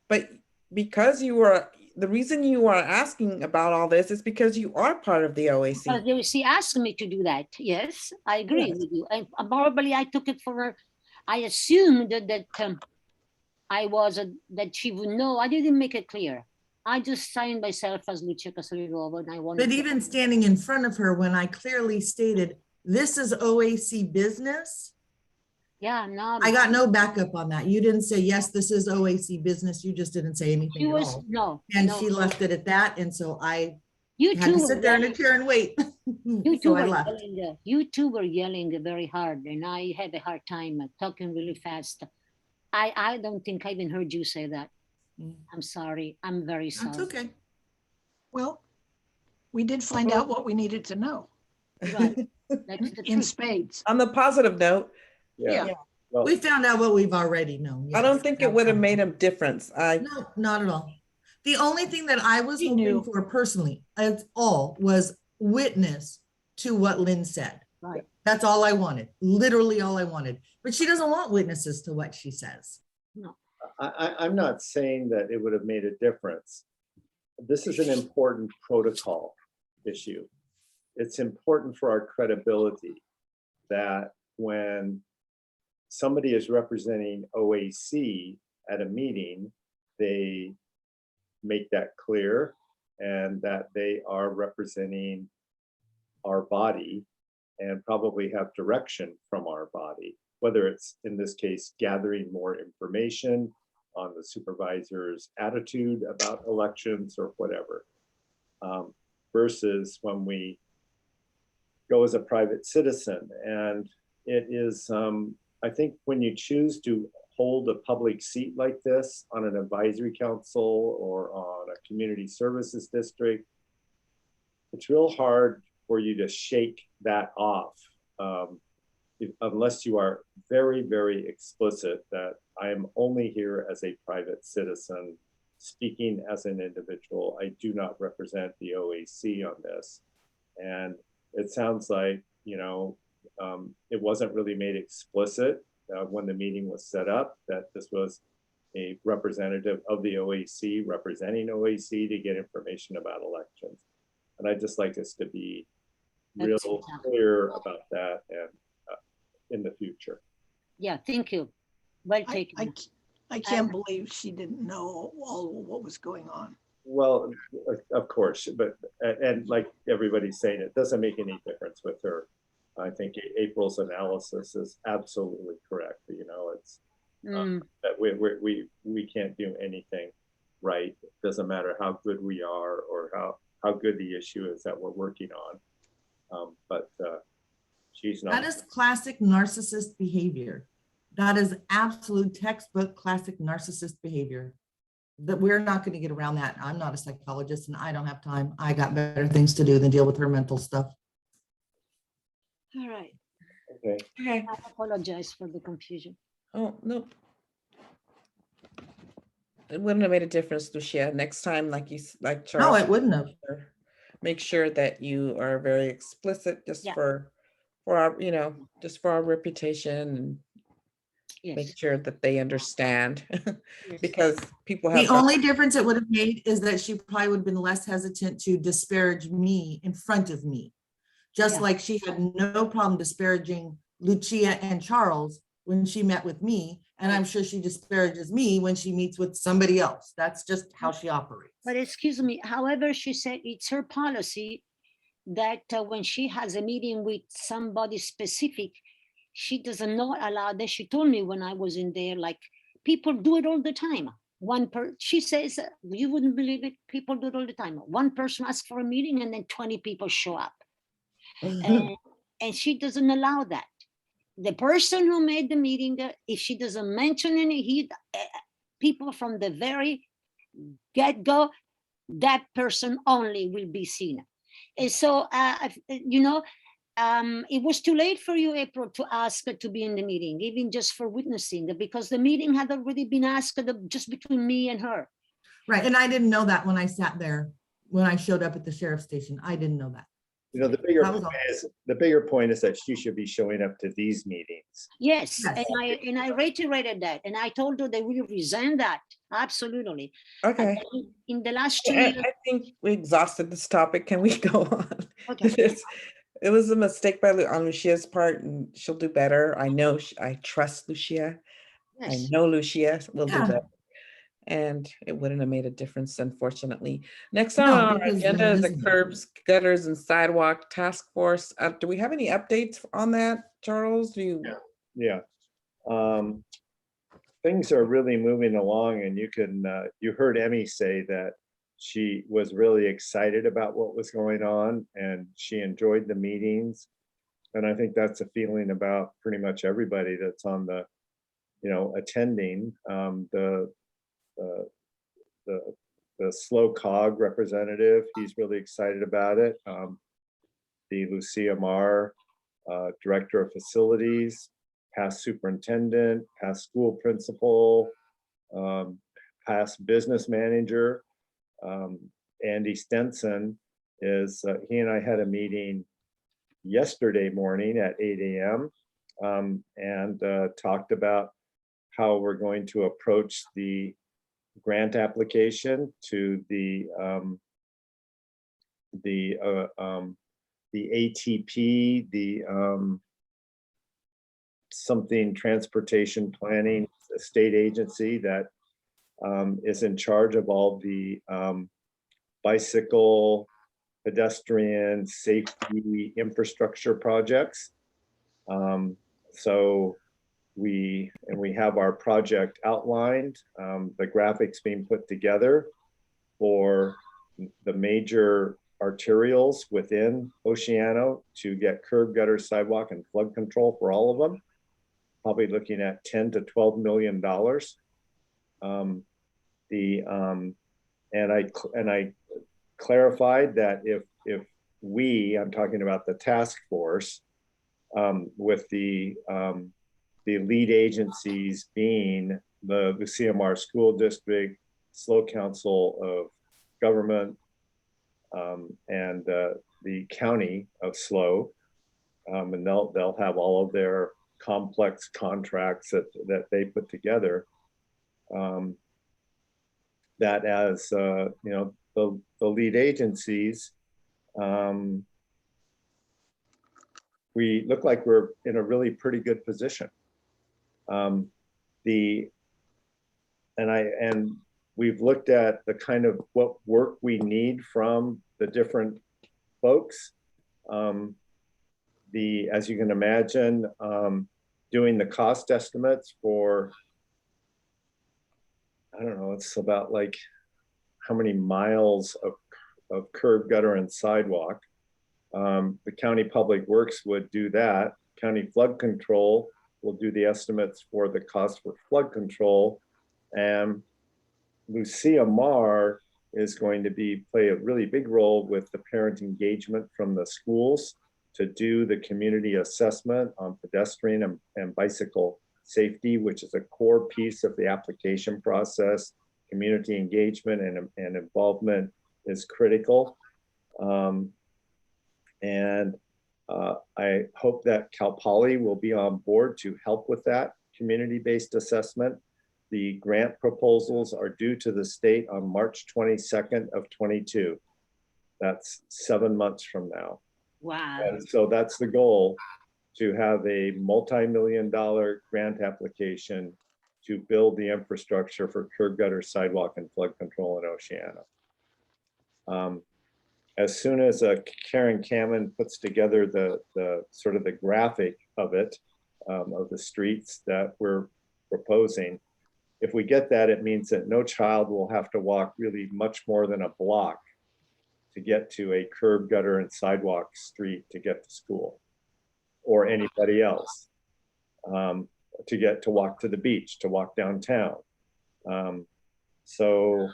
[SPEAKER 1] But because the reason you are asking about all this is because you are part of the OAC.
[SPEAKER 6] But the OAC asked me to do that. Yes, I agree
[SPEAKER 1] Yes.
[SPEAKER 6] with you. And probably I took it for, I assumed that I was, that she would know. I didn't make it clear. I just signed myself as Lucia Casalinova, and I wanted
[SPEAKER 3] But
[SPEAKER 6] to-
[SPEAKER 3] even standing in front of her when I clearly stated, this is OAC business,
[SPEAKER 6] Yeah, no.
[SPEAKER 3] I got no backup on that. You didn't say, yes, this is OAC business. You just didn't say
[SPEAKER 6] She
[SPEAKER 3] anything at
[SPEAKER 6] was,
[SPEAKER 3] all.
[SPEAKER 6] no.
[SPEAKER 3] And
[SPEAKER 6] no.
[SPEAKER 3] she left it at that. And so I
[SPEAKER 6] You
[SPEAKER 3] had
[SPEAKER 6] two
[SPEAKER 3] to
[SPEAKER 6] were
[SPEAKER 3] sit there in a
[SPEAKER 6] yelling.
[SPEAKER 3] chair and wait.
[SPEAKER 6] You two
[SPEAKER 3] So I
[SPEAKER 6] were
[SPEAKER 3] left.
[SPEAKER 6] yelling. You two were yelling very hard, and I had a hard time talking really fast. I don't think I even heard you say that.
[SPEAKER 3] Mm.
[SPEAKER 6] I'm sorry. I'm very sorry.
[SPEAKER 3] That's okay.
[SPEAKER 5] Well, we did find out what we needed to know
[SPEAKER 6] Right. That's the
[SPEAKER 5] in
[SPEAKER 6] truth.
[SPEAKER 5] spades.
[SPEAKER 1] On the positive note,
[SPEAKER 2] Yeah.
[SPEAKER 5] Yeah.
[SPEAKER 2] Well,
[SPEAKER 3] We found out what we've already known.
[SPEAKER 1] I don't
[SPEAKER 3] yes.
[SPEAKER 1] think it would have made a difference.
[SPEAKER 3] No, not at all. The only thing that I was
[SPEAKER 5] She
[SPEAKER 3] hoping
[SPEAKER 5] knew.
[SPEAKER 3] for personally, as all, was witness to what Lynn said.
[SPEAKER 6] Right.
[SPEAKER 3] That's all I wanted, literally all I wanted. But she doesn't want witnesses to what she says.
[SPEAKER 2] I'm not saying that it would have made a difference. This is an important protocol issue. It's important for our credibility that when somebody is representing OAC at a meeting, they make that clear and that they are representing our body and probably have direction from our body, whether it's, in this case, gathering more information on the supervisor's attitude about elections or whatever, versus when we go as a private citizen. And it is, I think when you choose to hold a public seat like this on an advisory council or on a community services district, it's real hard for you to shake that off unless you are very, very explicit that I am only here as a private citizen, speaking as an individual. I do not represent the OAC on this. And it sounds like, you know, it wasn't really made explicit when the meeting was set up that this was a representative of the OAC representing OAC to get information about elections. And I'd just like us to be real clear about that and in the future.
[SPEAKER 6] Yeah, thank you. Well taken.
[SPEAKER 5] I can't believe she didn't know all what was going on.
[SPEAKER 2] Well, of course, but and like everybody's saying, it doesn't make any difference with her. I think April's analysis is absolutely correct. You know, it's that we can't do anything right. It doesn't matter how good we are or how good the issue is that we're working on. But she's not.
[SPEAKER 3] That is classic narcissist behavior. That is absolute textbook classic narcissist behavior. that we're not going to get around that. I'm not a psychologist and I don't have time. I got better things to do than deal with her mental stuff.
[SPEAKER 6] All right.
[SPEAKER 2] Okay.
[SPEAKER 1] Okay.
[SPEAKER 6] I apologize for the confusion.
[SPEAKER 1] Oh, no. It wouldn't have made a difference, Lucia. Next time, like like Charles.
[SPEAKER 3] No, it wouldn't have.
[SPEAKER 1] Make sure that you are very explicit just
[SPEAKER 6] Yeah.
[SPEAKER 1] for our, just for our reputation and
[SPEAKER 6] Yes.
[SPEAKER 1] make sure that they understand
[SPEAKER 6] Yes.
[SPEAKER 1] because people have.
[SPEAKER 3] The only difference it would have made is that she probably would have been less hesitant to disparage me in front of me. Just
[SPEAKER 6] Yeah.
[SPEAKER 3] like she had no problem disparaging Lucia and Charles when she met with me. And I'm sure she disparages me when she meets with somebody else. That's just how she operates.
[SPEAKER 6] But excuse me, however, she said it's her policy that when she has a meeting with somebody specific, she doesn't not allow that. She told me when I was in there, like people do it all the time. She says, you wouldn't believe it, people do it all the time. One person asks for a meeting and then 20 people show up. And she doesn't allow that. The person who made the meeting, if she doesn't mention any, people from the very get-go, that person only will be seen. And so, it was too late for you, April, to ask to be in the meeting, even just for witnessing, because the meeting had already been asked just between me and her.
[SPEAKER 3] Right. And I didn't know that when I sat there, when I showed up at the sheriff's station. I didn't know that.
[SPEAKER 2] The bigger point is that she should be showing up to these meetings.
[SPEAKER 6] Yes,
[SPEAKER 3] Yes.
[SPEAKER 6] and I reiterated that, and I told her they will resent that. Absolutely.
[SPEAKER 1] Okay.
[SPEAKER 6] In the last 2
[SPEAKER 1] I
[SPEAKER 6] years.
[SPEAKER 1] think we exhausted this topic. Can we go on?
[SPEAKER 6] Okay.
[SPEAKER 1] It was a mistake on Lucia's part, and she'll do better. I know. I trust Lucia. I
[SPEAKER 6] Yes.
[SPEAKER 1] know Lucia will do
[SPEAKER 3] Yeah.
[SPEAKER 1] better. And it wouldn't have made a difference, unfortunately. Next
[SPEAKER 3] No,
[SPEAKER 1] on our
[SPEAKER 3] because
[SPEAKER 1] agenda
[SPEAKER 3] there
[SPEAKER 1] is the
[SPEAKER 3] isn't.
[SPEAKER 1] curbs, gutters, and sidewalk task force. Do we have any updates on that, Charles? Do you?
[SPEAKER 2] Yeah. Things are really moving along, and you heard Emmy say that she was really excited about what was going on and she enjoyed the meetings. And I think that's a feeling about pretty much everybody that's on the, attending. The slow cog representative, he's really excited about it. The Lucia Marr, director of facilities, past superintendent, past school principal, past business manager. Andy Stenson he and I had a meeting yesterday morning at 8 a.m. And talked about how we're going to approach the grant application to the ATP, something transportation planning state agency that is in charge of all the bicycle, pedestrian safety infrastructure projects. So we have our project outlined, the graphics being put together for the major arterials within Oceano to get curb, gutter, sidewalk, and flood control for all of them. Probably looking at $10 to $12 million. And I clarified that if I'm talking about the task force, with the lead agencies being the Lucia Marr School District, SLO Council of Government, and the County of SLO, and they'll have all of their complex contracts that they put together. That as the lead agencies, we look like we're in a really pretty good position. We've looked at the kind of what work we need from the different folks. As you can imagine, doing the cost estimates for, I don't know, it's about like how many miles of curb, gutter, and sidewalk. The county public works would do that. County flood control will do the estimates for the cost for flood control. And Lucia Marr is going to play a really big role with the parent engagement from the schools to do the community assessment on pedestrian and bicycle safety, which is a core piece of the application process. Community engagement and involvement is critical. I hope that Cal Poly will be on board to help with that community-based assessment. The grant proposals are due to the state on March 22nd of 22. That's 7 months from now.
[SPEAKER 6] Wow.
[SPEAKER 2] And so that's the goal, to have a multi-million-dollar grant application to build the infrastructure for curb, gutter, sidewalk, and flood control in Oceana. As soon as Karen Kamen puts together the sort of the graphic of it, of the streets that we're proposing, if we get that, it means that no child will have to walk really much more than a block to get to a curb, gutter, and sidewalk street to get to school, or anybody else, to walk to the beach, to walk downtown. So,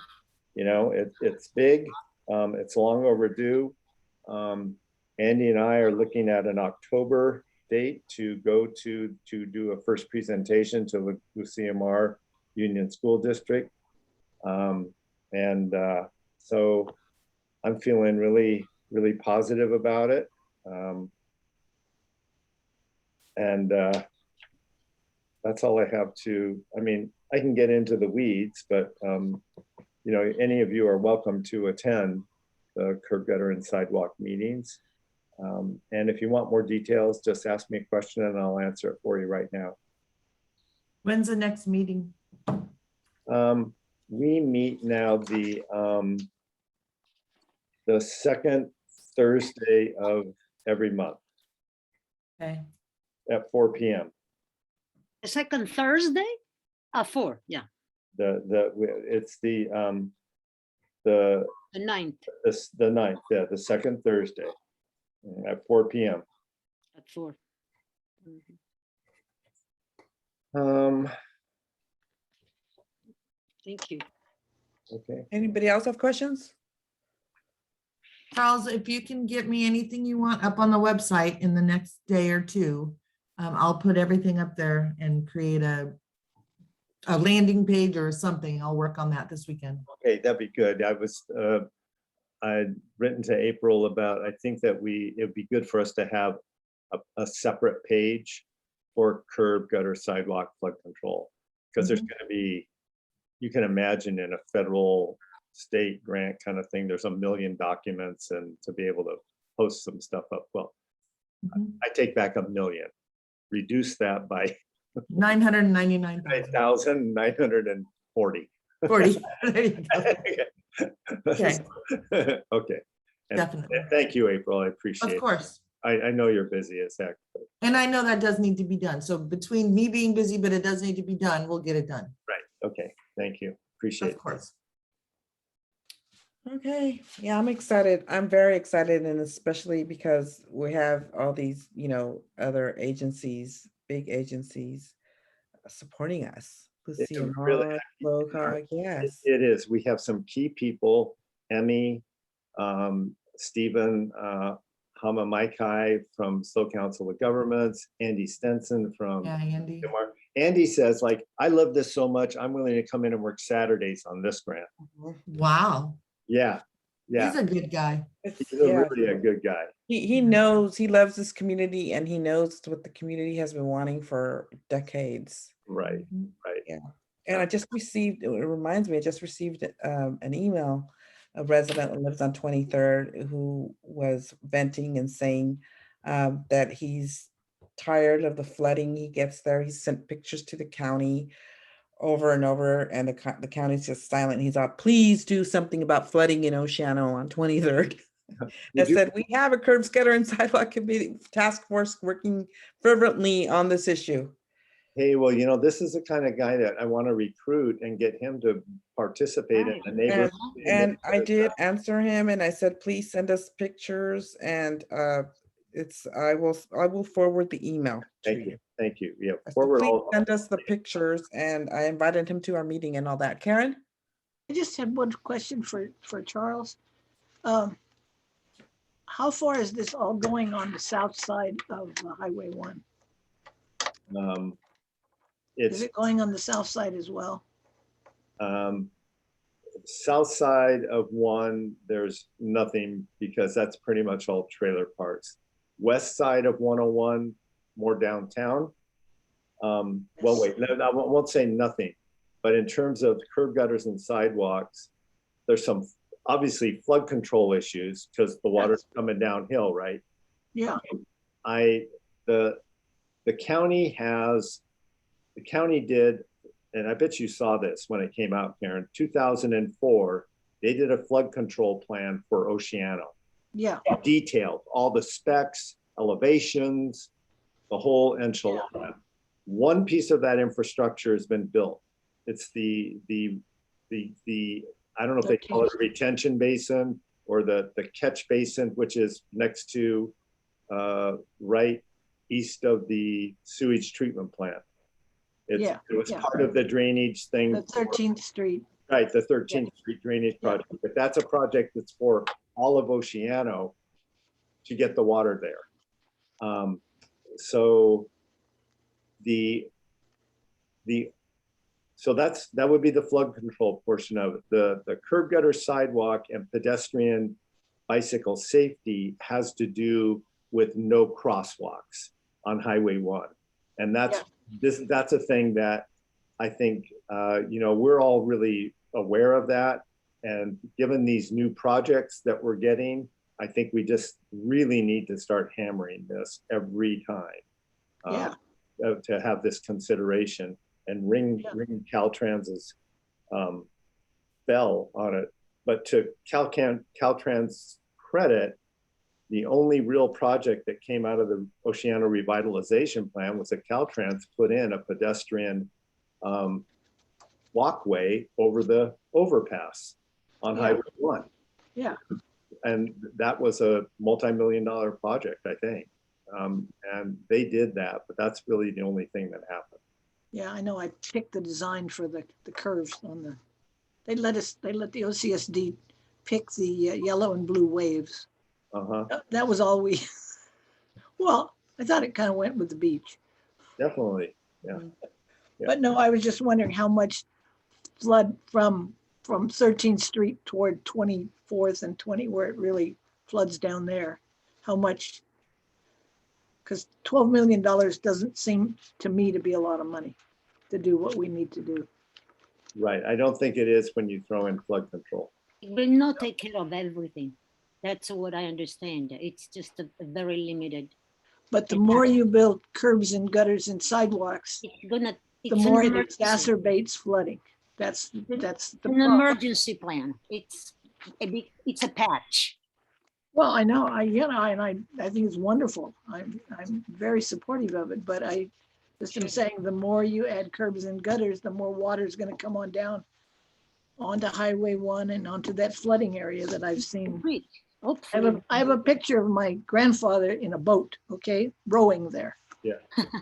[SPEAKER 2] you know, it's big. It's long overdue. Andy and I are looking at an October date to go to do a first presentation to Lucia Marr Union School District. So I'm feeling really, really positive about it. That's all I have to, I mean, I can get into the weeds, but you know, any of you are welcome to attend the curb, gutter, and sidewalk meetings. And if you want more details, just ask me a question and I'll answer it for you right now.
[SPEAKER 3] When's the next meeting?
[SPEAKER 2] We meet now the second Thursday of every month
[SPEAKER 3] Okay.
[SPEAKER 2] at 4 p.m.
[SPEAKER 6] The second Thursday? 4, yeah.
[SPEAKER 2] It's the
[SPEAKER 6] 9th
[SPEAKER 2] the 9th, yeah, the second Thursday at 4 p.m.
[SPEAKER 6] at 4. Thank you.
[SPEAKER 2] Okay.
[SPEAKER 1] Anybody else have questions?
[SPEAKER 3] Charles, if you can get me anything you want up on the website in the next day or two, I'll put everything up there and create a landing page or something. I'll work on that this weekend.
[SPEAKER 2] Okay, that'd be good. I'd written to April about, I think that it'd be good for us to have a separate page for curb, gutter, sidewalk, flood control. Because there's going to be, you can imagine in a federal state grant kind of thing, there's a million documents, and to be able to post some stuff up. Well, I take back a million, reduce that by
[SPEAKER 3] 999,000.
[SPEAKER 2] 940.
[SPEAKER 3] 40. There you go. Okay.
[SPEAKER 2] Okay. And
[SPEAKER 3] Definitely.
[SPEAKER 2] thank you, April. I appreciate it.
[SPEAKER 3] Of course.
[SPEAKER 2] I know you're busy as heck.
[SPEAKER 3] And I know that does need to be done. So between me being busy, but it does need to be done, we'll get it done.
[SPEAKER 2] Right. Okay. Thank you. Appreciate it.
[SPEAKER 3] Of course.
[SPEAKER 1] Okay, yeah, I'm excited. I'm very excited, and especially because we have all these, you know, other agencies, big agencies supporting us. Lucia
[SPEAKER 2] really
[SPEAKER 1] Marr, Locog, yes.
[SPEAKER 2] It is. We have some key people, Emmy, Stephen Hamamaikai from Seoul Council of Governments, Andy Stenson from
[SPEAKER 3] Yeah, Andy.
[SPEAKER 2] Andy says, like, I love this so much, I'm willing to come in and work Saturdays on this grant.
[SPEAKER 3] Wow.
[SPEAKER 2] Yeah. Yeah.
[SPEAKER 3] He's a good guy.
[SPEAKER 2] He's
[SPEAKER 1] Yeah.
[SPEAKER 2] really a good guy.
[SPEAKER 1] He knows, he loves this community, and he knows what the community has been wanting for decades.
[SPEAKER 2] Right. Right.
[SPEAKER 1] Yeah. And I just received, it reminds me, I just received an email, a resident that lives on 23rd who was venting and saying that he's tired of the flooding he gets there. He sent pictures to the county over and over, and the county's just silent. He's out, please do something about flooding in Oceano on 23rd. I said, we have a curb, gutter, and sidewalk committee task force working fervently on this issue.
[SPEAKER 2] Hey, well, you know, this is the kind of guy that I want to recruit and get him to participate in the neighborhood.
[SPEAKER 1] And I did answer him, and I said, please send us pictures, and I will forward the email to
[SPEAKER 2] Thank you. Thank you. Yeah.
[SPEAKER 1] I said,
[SPEAKER 2] Forward
[SPEAKER 1] please
[SPEAKER 2] all.
[SPEAKER 1] send us the pictures, and I invited him to our meeting and all that. Karen?
[SPEAKER 5] I just had one question for Charles. How far is this all going on the south side of Highway 1?
[SPEAKER 2] Um,
[SPEAKER 5] Is
[SPEAKER 2] It's
[SPEAKER 5] it going on the south side as well?
[SPEAKER 2] south side of 1, there's nothing because that's pretty much all trailer parks. West side of 101, more downtown. Well, wait, no, I won't say nothing, but in terms of curb gutters and sidewalks, there's some obviously flood control issues because the water's coming downhill, right?
[SPEAKER 5] Yeah,
[SPEAKER 2] The county did, and I bet you saw this when it came out, Karen, 2004, they did a flood control plan for Oceano.
[SPEAKER 5] yeah,
[SPEAKER 2] Detailed all the specs, elevations, the whole enchilada. One piece of that infrastructure has been built. It's the I don't know if they call it a retention basin or the catch basin, which is next to right east of the sewage treatment plant. It was part of the drainage thing.
[SPEAKER 5] the 13th Street.
[SPEAKER 2] Right, the 13th Street drainage project. But that's a project that's for all of Oceano to get the water there. So that would be the flood control portion of it. The curb gutter, sidewalk, and pedestrian bicycle safety has to do with no crosswalks on Highway 1. And that's a thing that I think we're all really aware of that. And given these new projects that we're getting, I think we just really need to start hammering this every time to have this consideration and ring Caltrans's bell on it. But to Caltrans' credit, the only real project that came out of the Oceano revitalization plan was that Caltrans put in a pedestrian walkway over the overpass on Highway 1.
[SPEAKER 5] Yeah.
[SPEAKER 2] And that was a multi-million-dollar project, I think. And they did that, but that's really the only thing that happened.
[SPEAKER 5] Yeah, I know. I picked the design for the curves on the, they let the OCSD pick the yellow and blue waves. That was all we, well, I thought it kind of went with the beach.
[SPEAKER 2] Definitely, yeah.
[SPEAKER 5] But no, I was just wondering how much flood from 13th Street toward 24th and 20, where it really floods down there. How much, because $12 million doesn't seem to me to be a lot of money to do what we need to do.
[SPEAKER 2] Right, I don't think it is when you throw in flood control.
[SPEAKER 6] It will not take care of everything. That's what I understand. It's just a very limited.
[SPEAKER 5] But the more you build curbs and gutters and sidewalks, the more it exacerbates flooding. That's the
[SPEAKER 6] an emergency plan. It's a patch.
[SPEAKER 5] Well, I know, I think it's wonderful. I'm very supportive of it, but I just am saying the more you add curbs and gutters, the more water is going to come on down onto Highway 1 and onto that flooding area that I've seen. I have a picture of my grandfather in a boat, okay, rowing there.
[SPEAKER 2] Yeah.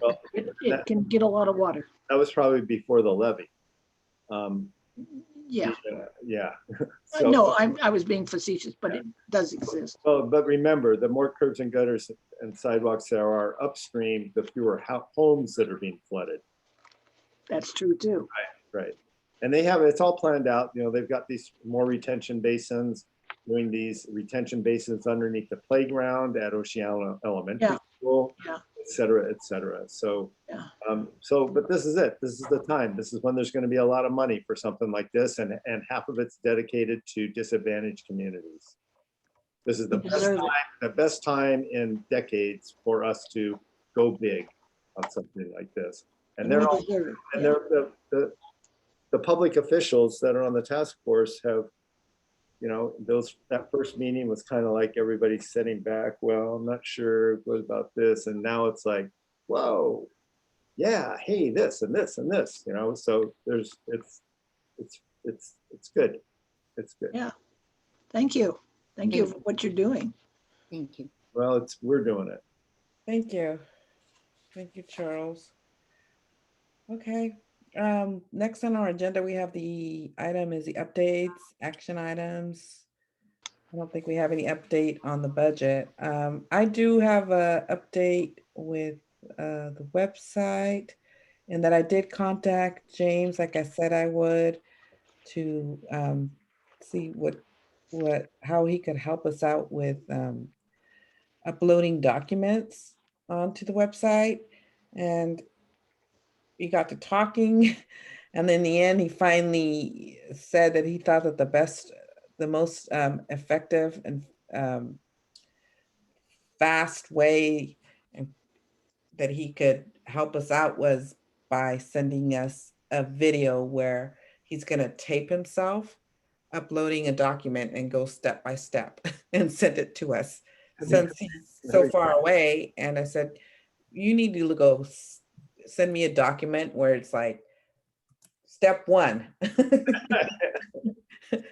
[SPEAKER 2] Well,
[SPEAKER 5] it can get a lot of water.
[SPEAKER 2] That was probably before the levee.
[SPEAKER 5] Yeah.
[SPEAKER 2] Yeah.
[SPEAKER 5] No, I was being facetious, but it does exist.
[SPEAKER 2] Well, but remember, the more curbs and gutters and sidewalks there are upstream, the fewer homes that are being flooded.
[SPEAKER 5] That's true too.
[SPEAKER 2] Right. And it's all planned out. They've got these more retention basins, doing these retention basins underneath the playground at Oceano Elementary School, et cetera, et cetera. So, but this is it. This is the time. This is when there's going to be a lot of money for something like this, and half of it's dedicated to disadvantaged communities. This is the best time in decades for us to go big on something like this. And they're all, and the public officials that are on the task force have, that first meeting was kind of like everybody sitting back. Well, I'm not sure what about this. And now it's like, whoa, yeah, hey, this and this and this, so it's good. It's good.
[SPEAKER 5] Yeah. Thank you. Thank you for what you're doing.
[SPEAKER 6] Thank you.
[SPEAKER 2] Well, we're doing it.
[SPEAKER 1] Thank you. Thank you, Charles. Okay, Next on our agenda, we have the item is the updates, action items. I don't think we have any update on the budget. I do have a update with the website, and that I did contact James, like I said I would, to see how he could help us out with uploading documents onto the website. And we got to talking, and in the end, he finally said that he thought that the most effective and fast way and that he could help us out was by sending us a video where he's going to tape himself uploading a document and go step by step and send it to us since he's so far away. And I said, you need to go send me a document where it's like, step one,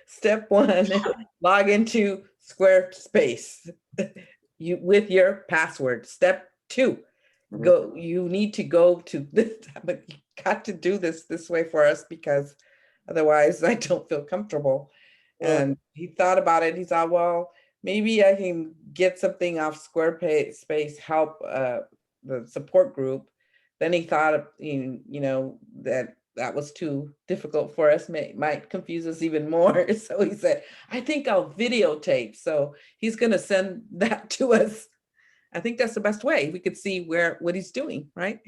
[SPEAKER 1] step one, log into Squarespace with your password. Step two, you need to go to this, but you got to do this way for us because otherwise I don't feel comfortable. And he thought about it. He thought, well, maybe I can get something off Squarespace help the support group. Then he thought, that was too difficult for us, might confuse us even more. So he said, I think I'll videotape. So he's going to send that to us. I think that's the best way. We could see what he's doing, right?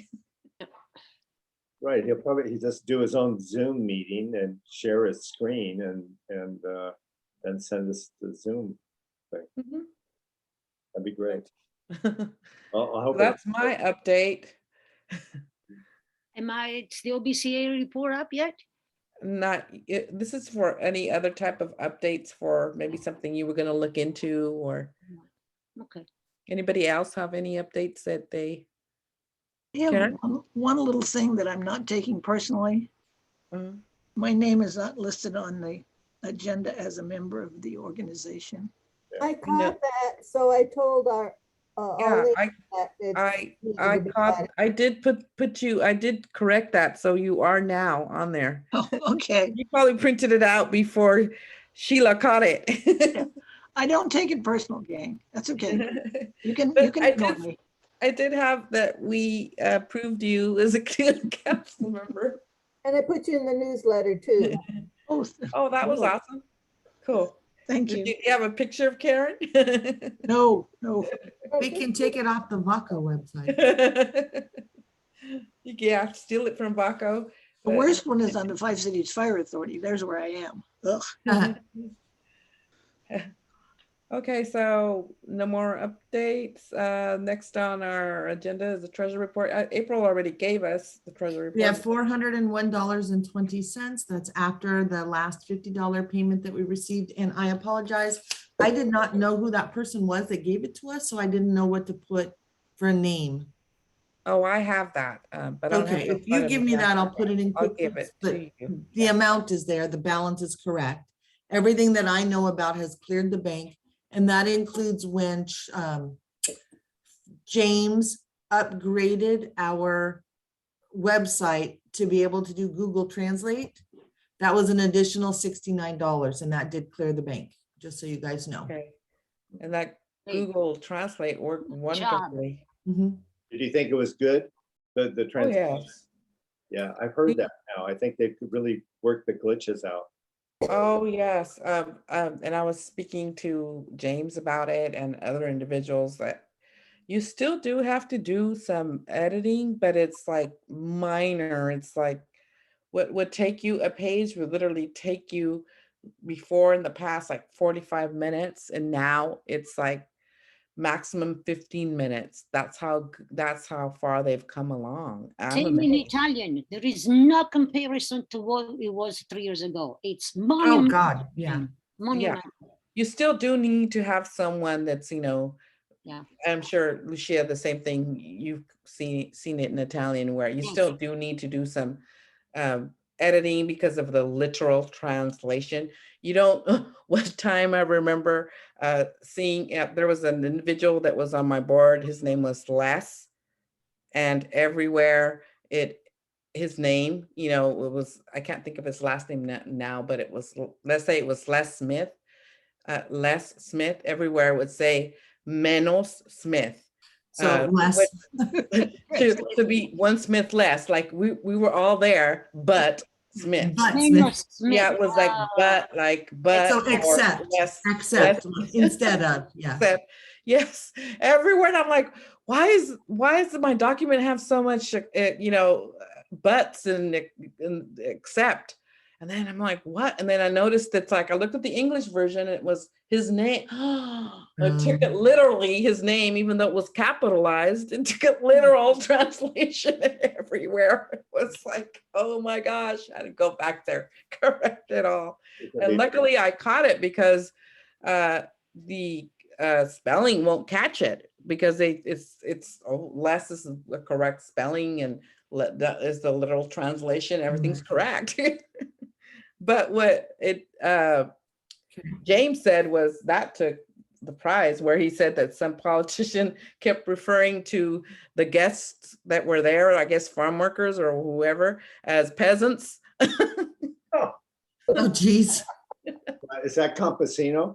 [SPEAKER 2] Right, he just do his own Zoom meeting and share his screen and then send us the Zoom thing.
[SPEAKER 1] Mhm.
[SPEAKER 2] That'd be great. I
[SPEAKER 1] So
[SPEAKER 2] hope
[SPEAKER 1] that's my update.
[SPEAKER 6] Am I still BCA report up yet?
[SPEAKER 1] This is for any other type of updates for maybe something you were going to look into, or
[SPEAKER 6] Okay.
[SPEAKER 1] anybody else have any updates that they
[SPEAKER 5] I have
[SPEAKER 1] Karen?
[SPEAKER 5] one little thing that I'm not taking personally.
[SPEAKER 1] Mhm.
[SPEAKER 5] My name is not listed on the agenda as a member of the organization.
[SPEAKER 7] I caught that, so I told our,
[SPEAKER 1] Yeah,
[SPEAKER 7] lady that it needed to be added.
[SPEAKER 1] I did put you, I did correct that, so you are now on there.
[SPEAKER 5] Oh, okay.
[SPEAKER 1] You probably printed it out before Sheila caught it.
[SPEAKER 5] I don't take it personal, gang. That's okay. You can
[SPEAKER 1] But
[SPEAKER 5] ignore me.
[SPEAKER 1] I did have that we approved you as a council member.
[SPEAKER 7] And I put you in the newsletter too.
[SPEAKER 5] Oh,
[SPEAKER 1] Oh, that was
[SPEAKER 5] cool.
[SPEAKER 1] awesome. Cool.
[SPEAKER 5] Thank
[SPEAKER 1] Did
[SPEAKER 5] you.
[SPEAKER 1] you have a picture of Karen?
[SPEAKER 5] No.
[SPEAKER 3] We can take it off the Vaca website.
[SPEAKER 1] You can steal it from Baco.
[SPEAKER 5] The worst one is on the Five Cities Fire Authority. There's where I am. Ugh.
[SPEAKER 1] Okay, so no more updates. Next on our agenda is the treasury report. April already gave us the treasury
[SPEAKER 3] We have
[SPEAKER 1] report.
[SPEAKER 3] $401.20. That's after the last $50 payment that we received. And I apologize. I did not know who that person was that gave it to us, so I didn't know what to put for a name.
[SPEAKER 1] Oh, I have that, but I don't have
[SPEAKER 3] Okay,
[SPEAKER 1] it in
[SPEAKER 3] if you
[SPEAKER 1] front of
[SPEAKER 3] give me that,
[SPEAKER 1] after
[SPEAKER 3] I'll put it in.
[SPEAKER 1] I'll give
[SPEAKER 3] QuickBooks,
[SPEAKER 1] it
[SPEAKER 3] but
[SPEAKER 1] to you.
[SPEAKER 3] the amount is there, the balance is correct. Everything that I know about has cleared the bank, and that includes when James upgraded our website to be able to do Google Translate. That was an additional $69, and that did clear the bank, just so you guys know.
[SPEAKER 1] Okay, and that
[SPEAKER 6] Hey.
[SPEAKER 1] Google Translate worked wonderfully.
[SPEAKER 3] Mhm.
[SPEAKER 2] Did you think it was good? The
[SPEAKER 1] Oh,
[SPEAKER 2] translation?
[SPEAKER 1] yes.
[SPEAKER 2] Yeah, I've heard that now. I think they could really work the glitches out.
[SPEAKER 1] Oh, yes. And I was speaking to James about it and other individuals that you still do have to do some editing, but it's like minor. It's like what would take you a page would literally take you before in the past like 45 minutes, and now it's like maximum 15 minutes. That's how far they've come along. I'm
[SPEAKER 6] Same in
[SPEAKER 1] amazed.
[SPEAKER 6] Italian. There is no comparison to what it was 3 years ago. It's
[SPEAKER 3] Oh,
[SPEAKER 6] monumental.
[SPEAKER 3] God, yeah.
[SPEAKER 6] Monumental.
[SPEAKER 1] You still do need to have someone that's,
[SPEAKER 6] Yeah.
[SPEAKER 1] I'm sure Lucia, the same thing, you've seen it in Italian, where you
[SPEAKER 6] Yes.
[SPEAKER 1] still do need to do some editing because of the literal translation. You don't, one time I remember seeing, there was an individual that was on my board, his name was Les, and everywhere his name, you know, it was, I can't think of his last name now, but it was, let's say it was Les Smith. Les Smith, everywhere would say Menos Smith.
[SPEAKER 3] So less,
[SPEAKER 1] To be one Smith less, like we were all there, but Smith.
[SPEAKER 3] but
[SPEAKER 6] Menos
[SPEAKER 3] Smith.
[SPEAKER 1] Yeah,
[SPEAKER 6] Smith.
[SPEAKER 1] it was like, but,
[SPEAKER 3] So
[SPEAKER 1] or
[SPEAKER 3] accept,
[SPEAKER 1] less,
[SPEAKER 3] accept
[SPEAKER 1] less
[SPEAKER 3] instead of, yeah.
[SPEAKER 1] Except, yes, everywhere. And I'm like, why does my document have so much, you know, buts and accept? And then I'm like, what? And then I noticed it's like, I looked at the English version, and it was his name. I took it literally, his name, even though it was capitalized, and took it literal translation everywhere. It was like, oh my gosh, I had to go back there, correct it all. And luckily I caught it because the spelling won't catch it, because it's less is the correct spelling, and that is the literal translation. Everything's correct. But what James said was that took the prize, where he said that some politician kept referring to the guests that were there, I guess farm workers or whoever, as peasants.
[SPEAKER 3] Oh, geez.
[SPEAKER 2] Is that campesino?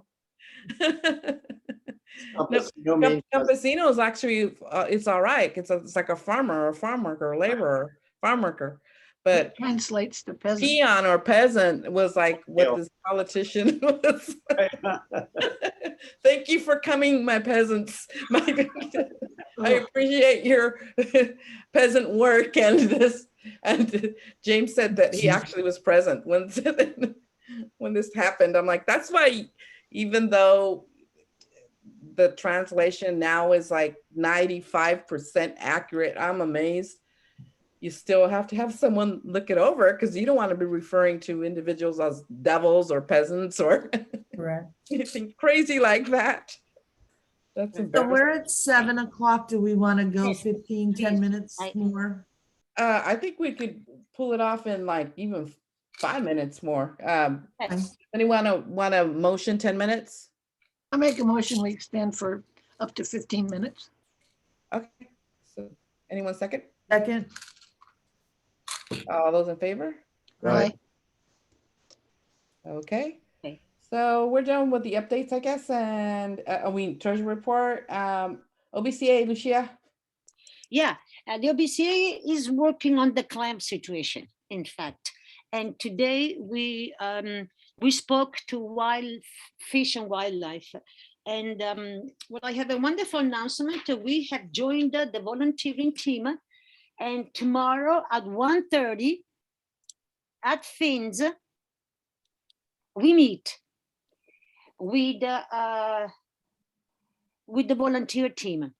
[SPEAKER 1] No,
[SPEAKER 2] Campesino means
[SPEAKER 1] campesino is actually, it's all right. It's like a farmer or a farm worker or laborer, farm worker. But
[SPEAKER 5] Translates to peasant.
[SPEAKER 1] peon or peasant was like what this politician was. Thank you for coming, my peasants. I appreciate your peasant work and this. And James said that he actually was present when this happened. I'm like, that's why, even though the translation now is like 95% accurate, I'm amazed. You still have to have someone look it over, because you don't want to be referring to individuals as devils or peasants or anything crazy like that. That's
[SPEAKER 3] So
[SPEAKER 1] embarrassing.
[SPEAKER 3] we're at 7 o'clock. Do we want to go
[SPEAKER 6] Yes,
[SPEAKER 3] 15, 10
[SPEAKER 6] please.
[SPEAKER 3] minutes more?
[SPEAKER 1] I think we could pull it off in like even 5 minutes more.
[SPEAKER 6] Yes.
[SPEAKER 1] Anyone want a motion 10 minutes?
[SPEAKER 5] I make a motion, we extend for up to 15 minutes.
[SPEAKER 1] Okay. So anyone second?
[SPEAKER 3] Second,
[SPEAKER 1] All those in favor?
[SPEAKER 2] Right.
[SPEAKER 1] Okay.
[SPEAKER 6] Okay.
[SPEAKER 1] So we're done with the updates, I guess, and treasury report. OBCA, Lucia.
[SPEAKER 6] Yeah, the OBCA is working on the clam situation, in fact. And today we spoke to Fish and Wildlife. And well, I have a wonderful announcement. We have joined the volunteering team. And tomorrow at 1:30 at Fins, we meet with the volunteer team,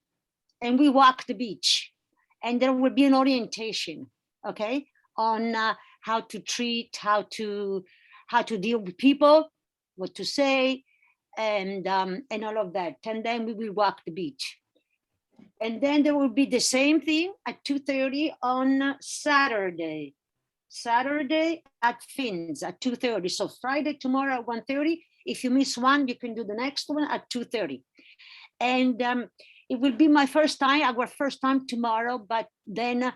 [SPEAKER 6] and we walk the beach, and there will be an orientation, okay, on how to treat, how to deal with people, what to say, and all of that. And then we will walk the beach. And then there will be the same thing at 2:30 on Saturday. Saturday at Fins at 2:30. So Friday, tomorrow at 1:30. If you miss one, you can do the next one at 2:30. And it will be our first time tomorrow, but then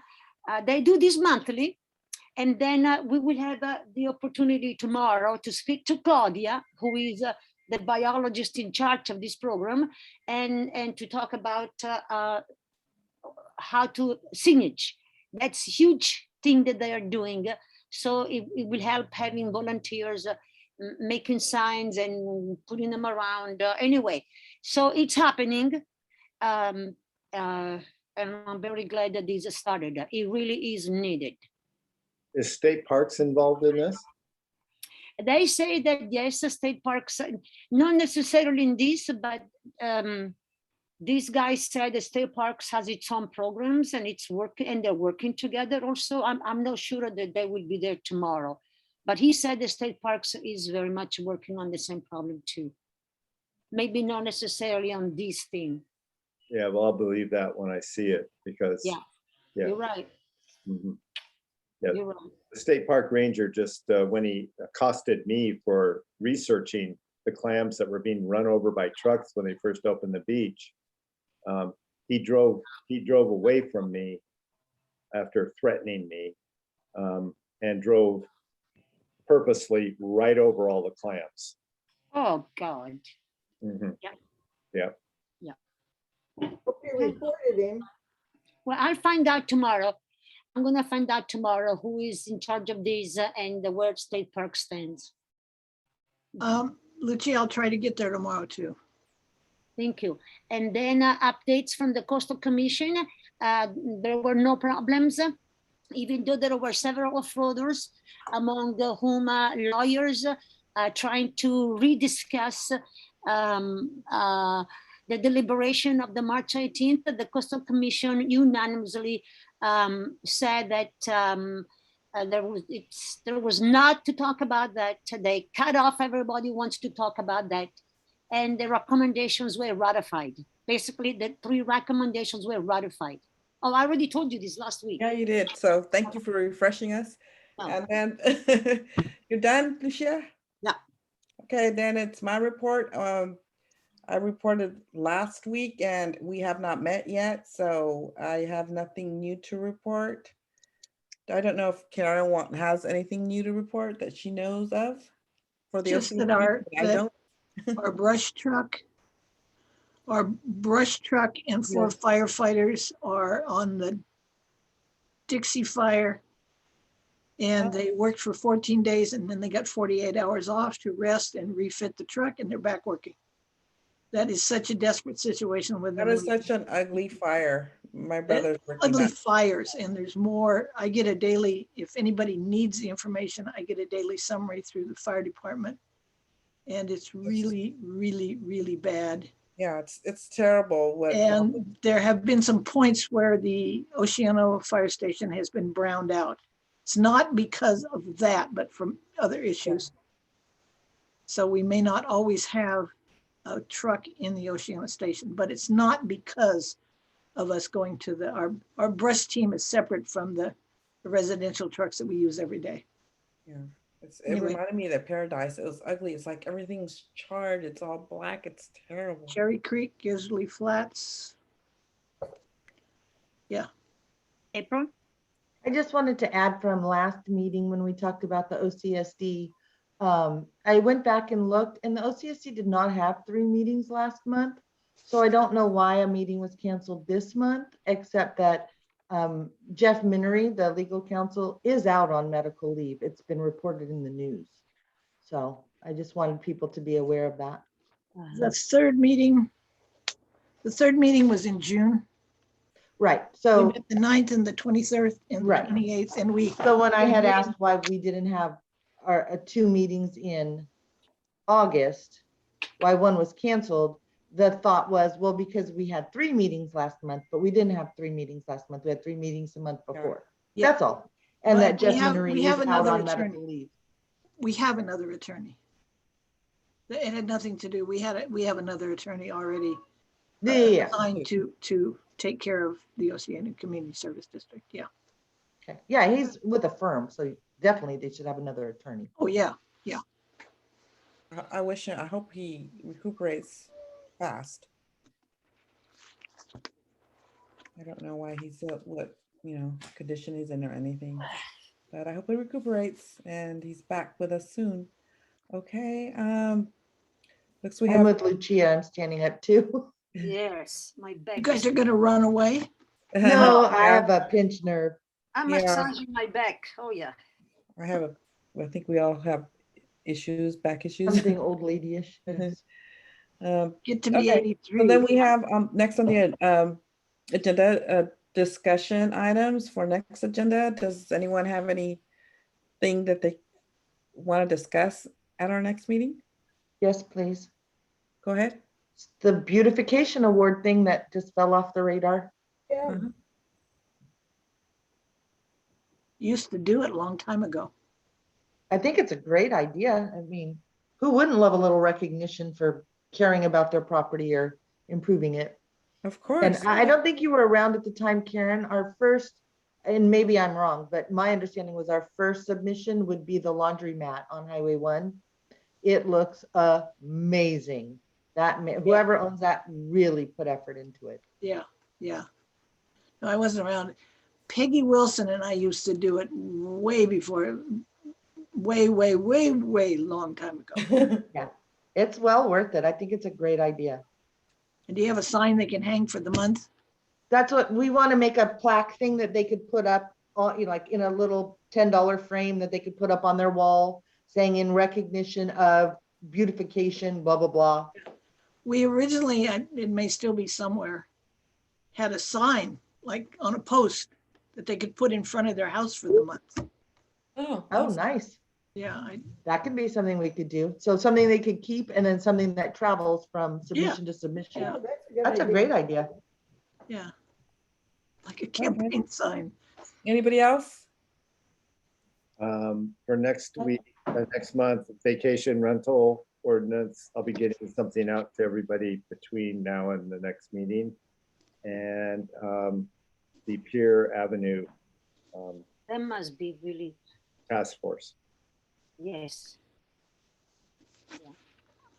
[SPEAKER 6] they do this monthly. And then we will have the opportunity tomorrow to speak to Claudia, who is the biologist in charge of this program, and to talk about how to signage. That's a huge thing that they are doing. So it will help having volunteers making signs and putting them around. Anyway, so it's happening. And I'm very glad that this started. It really is needed.
[SPEAKER 2] Is state parks involved in this?
[SPEAKER 6] They say that yes, the state parks, not necessarily in this, but these guys said the state parks has its own programs and it's working, and they're working together also. I'm not sure that they will be there tomorrow, but he said the state parks is very much working on the same problem too. Maybe not necessarily on this thing.
[SPEAKER 2] Yeah, well, I'll believe that when I see it, because
[SPEAKER 6] Yeah,
[SPEAKER 2] yeah.
[SPEAKER 6] You're right.
[SPEAKER 2] Mhm. Yeah.
[SPEAKER 6] You're right.
[SPEAKER 2] The state park ranger just, when he accosted me for researching the clams that were being run over by trucks when they first opened the beach, he drove away from me after threatening me. and drove purposely right over all the clamps.
[SPEAKER 6] Oh, God.
[SPEAKER 2] Mhm.
[SPEAKER 7] Hope you reported him.
[SPEAKER 6] Well, I'll find out tomorrow. I'm gonna find out tomorrow who is in charge of these and where State Park stands.
[SPEAKER 5] Lucia, I'll try to get there tomorrow too.
[SPEAKER 6] Thank you. And then updates from the Coastal Commission. There were no problems, even though there were several off-roaders, among whom lawyers trying to rediscuss the deliberation of the March 18th. The Coastal Commission unanimously said that there was not to talk about that. They cut off everybody wants to talk about that. And the recommendations were ratified. Basically, the 3 recommendations were ratified. Oh, I already told you this last week.
[SPEAKER 1] Yeah, you did. So thank you for refreshing us.
[SPEAKER 6] Oh.
[SPEAKER 1] And then you're done, Lucia?
[SPEAKER 3] Yeah.
[SPEAKER 1] Okay, then it's my report. I reported last week and we have not met yet, so I have nothing new to report. I don't know if Karen has anything new to report that she knows of for the
[SPEAKER 5] Just
[SPEAKER 1] OC
[SPEAKER 5] that
[SPEAKER 1] meeting. I don't.
[SPEAKER 5] our brush truck and 4 firefighters are on the Dixie fire. And they worked for 14 days and then they got 48 hours off to rest and refit the truck and they're back working. That is such a desperate situation with them.
[SPEAKER 1] That is such an ugly fire. My brother's working
[SPEAKER 5] Ugly
[SPEAKER 1] that.
[SPEAKER 5] fires, and there's more. I get a daily, if anybody needs the information, I get a daily summary through the fire department. And it's really, really, really bad.
[SPEAKER 1] Yeah, it's terrible.
[SPEAKER 5] And there have been some points where the Oceano fire station has been browned out. It's not because of that, but from other issues. So we may not always have a truck in the Oceano station, but it's not because of us going to our brush team is separate from the residential trucks that we use every day.
[SPEAKER 1] Yeah, it
[SPEAKER 5] Anyway.
[SPEAKER 1] reminded me of the Paradise. It was ugly. It's like everything's charred. It's all black. It's terrible.
[SPEAKER 5] Cherry Creek, Gisley Flats. Yeah.
[SPEAKER 6] April?
[SPEAKER 8] I just wanted to add from last meeting when we talked about the OCSD. I went back and looked and the OCSD did not have 3 meetings last month. So I don't know why a meeting was canceled this month, except that Jeff Minery, the legal counsel, is out on medical leave. It's been reported in the news. So I just wanted people to be aware of that.
[SPEAKER 5] The third meeting was in June.
[SPEAKER 8] Right.
[SPEAKER 5] We
[SPEAKER 8] So,
[SPEAKER 5] met the 9th and the 23rd and the
[SPEAKER 8] Right.
[SPEAKER 5] 28th, and we.
[SPEAKER 8] so when I had asked why we didn't have our 2 meetings in August, why one was canceled, the thought was, well, because we had 3 meetings last month, but we didn't have 3 meetings last month. We had 3 meetings a month before.
[SPEAKER 5] Yeah.
[SPEAKER 8] That's all. And
[SPEAKER 5] But
[SPEAKER 8] that
[SPEAKER 5] we
[SPEAKER 8] Jeff
[SPEAKER 5] have-
[SPEAKER 8] Minery
[SPEAKER 5] we
[SPEAKER 8] is
[SPEAKER 5] have
[SPEAKER 8] out
[SPEAKER 5] another
[SPEAKER 8] on
[SPEAKER 5] attorney.
[SPEAKER 8] medical leave.
[SPEAKER 5] We have another attorney. It had nothing to do, we have another attorney already
[SPEAKER 8] Yeah.
[SPEAKER 5] assigned to take care of the Oceana Community Service District. Yeah.
[SPEAKER 8] Okay. Yeah, he's with a firm, so definitely they should have another attorney.
[SPEAKER 5] Oh, yeah.
[SPEAKER 1] I hope he recuperates fast. I don't know why he's what condition he's in or anything, but I hope he recuperates and he's back with us soon. Okay. Looks we
[SPEAKER 8] I'm
[SPEAKER 1] have.
[SPEAKER 8] with Lucia. I'm standing up too.
[SPEAKER 6] Yes, my back.
[SPEAKER 5] You guys are gonna run away?
[SPEAKER 8] No, I have a pinched nerve.
[SPEAKER 6] I'm
[SPEAKER 1] Yeah.
[SPEAKER 6] massaging my back. Oh, yeah.
[SPEAKER 1] I think we all have issues, back issues.
[SPEAKER 8] Something old lady-ish. Yes.
[SPEAKER 5] Get to be
[SPEAKER 1] Okay,
[SPEAKER 5] 83.
[SPEAKER 1] So then we have next on the agenda discussion items for next agenda. Does anyone have anything that they want to discuss at our next meeting?
[SPEAKER 8] Yes, please.
[SPEAKER 1] Go ahead.
[SPEAKER 8] It's the beautification award thing that just fell off the radar.
[SPEAKER 7] Yeah,
[SPEAKER 5] Used to do it a long time ago.
[SPEAKER 8] I think it's a great idea. I mean, who wouldn't love a little recognition for caring about their property or improving it?
[SPEAKER 1] Of course.
[SPEAKER 8] And I don't think you were around at the time, Karen. Our first, and maybe I'm wrong, but my understanding was our first submission would be the laundromat on Highway 1. It looks amazing. Whoever owns that really put effort into it.
[SPEAKER 5] Yeah. No, I wasn't around. Peggy Wilson and I used to do it way before, way long time ago.
[SPEAKER 8] It's well worth it. I think it's a great idea.
[SPEAKER 5] And do you have a sign they can hang for the month?
[SPEAKER 8] That's what we want to make a plaque thing that they could put up on, like in a little $10 frame that they could put up on their wall saying in recognition of beautification, blah, blah, blah.
[SPEAKER 5] We originally, it may still be somewhere, had a sign like on a post that they could put in front of their house for the month.
[SPEAKER 1] Oh,
[SPEAKER 8] Oh,
[SPEAKER 1] awesome.
[SPEAKER 8] nice.
[SPEAKER 5] Yeah,
[SPEAKER 8] That could be something we could do. So something they could keep and then something that travels from submission to submission.
[SPEAKER 5] Yeah.
[SPEAKER 7] Oh, that's a good
[SPEAKER 8] That's a
[SPEAKER 7] idea.
[SPEAKER 8] great idea.
[SPEAKER 5] yeah. Like a campaign sign.
[SPEAKER 1] Anybody else?
[SPEAKER 2] For next week, next month, vacation rental ordinance, I'll be getting something out to everybody between now and the next meeting. And the Pier Avenue
[SPEAKER 6] That must be really,
[SPEAKER 2] task force.
[SPEAKER 6] yes.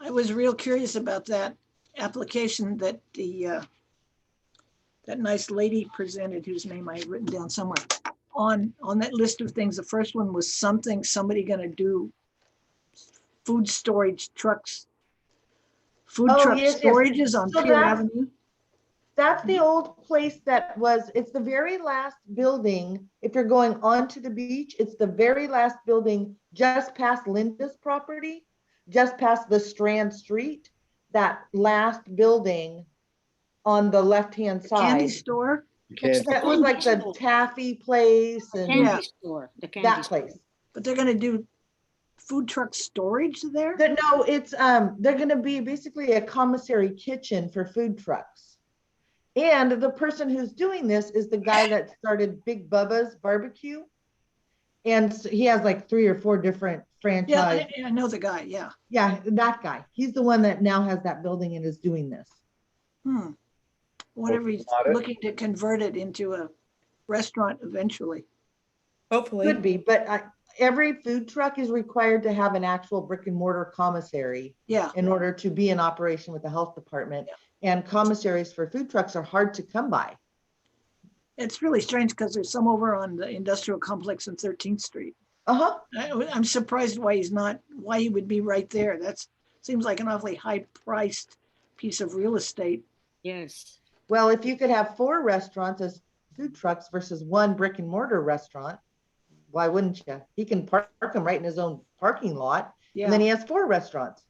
[SPEAKER 5] I was real curious about that application that that nice lady presented, whose name I had written down somewhere. On that list of things, the first one was somebody gonna do food storage trucks. Food
[SPEAKER 8] Oh,
[SPEAKER 5] truck
[SPEAKER 8] yes, yes.
[SPEAKER 5] storages on
[SPEAKER 8] So
[SPEAKER 5] Pier
[SPEAKER 8] that's-
[SPEAKER 5] Avenue.
[SPEAKER 8] That's the old place that was, it's the very last building. If you're going onto the beach, it's the very last building just past Linda's property, just past the Strand Street, that last building on the left-hand
[SPEAKER 5] Candy
[SPEAKER 8] side.
[SPEAKER 5] store.
[SPEAKER 2] You
[SPEAKER 6] It's
[SPEAKER 2] can't,
[SPEAKER 6] the
[SPEAKER 8] That was like the
[SPEAKER 6] candy store.
[SPEAKER 8] taffy place
[SPEAKER 6] The
[SPEAKER 8] and
[SPEAKER 5] Yeah.
[SPEAKER 6] candy store, the candy
[SPEAKER 8] that
[SPEAKER 6] store.
[SPEAKER 8] place.
[SPEAKER 5] But they're gonna do food truck storage there?
[SPEAKER 8] No, it's, they're gonna be basically a commissary kitchen for food trucks. And the person who's doing this is the guy that started Big Bubba's Barbecue. And he has like 3 or 4 different
[SPEAKER 5] Yeah,
[SPEAKER 8] franchise.
[SPEAKER 5] I know the guy, yeah.
[SPEAKER 8] Yeah, that guy. He's the one that now has that building and is doing this.
[SPEAKER 5] Whatever he's
[SPEAKER 2] Bought it.
[SPEAKER 5] looking to convert it into a restaurant eventually.
[SPEAKER 1] Hopefully.
[SPEAKER 8] Could be, but every food truck is required to have an actual brick and mortar commissary
[SPEAKER 5] Yeah,
[SPEAKER 8] in order to be in operation with the health department. And commissaries for food trucks are hard to come by.
[SPEAKER 5] it's really strange because there's some over on the industrial complex on 13th Street.
[SPEAKER 8] Uh-huh.
[SPEAKER 5] I'm surprised why he would be right there. Seems like an awfully high priced piece of real estate.
[SPEAKER 6] Yes.
[SPEAKER 8] Well, if you could have 4 restaurants as food trucks versus 1 brick and mortar restaurant, why wouldn't you? He can park them right in his own parking lot. And then
[SPEAKER 5] Yeah,
[SPEAKER 8] he has 4 restaurants.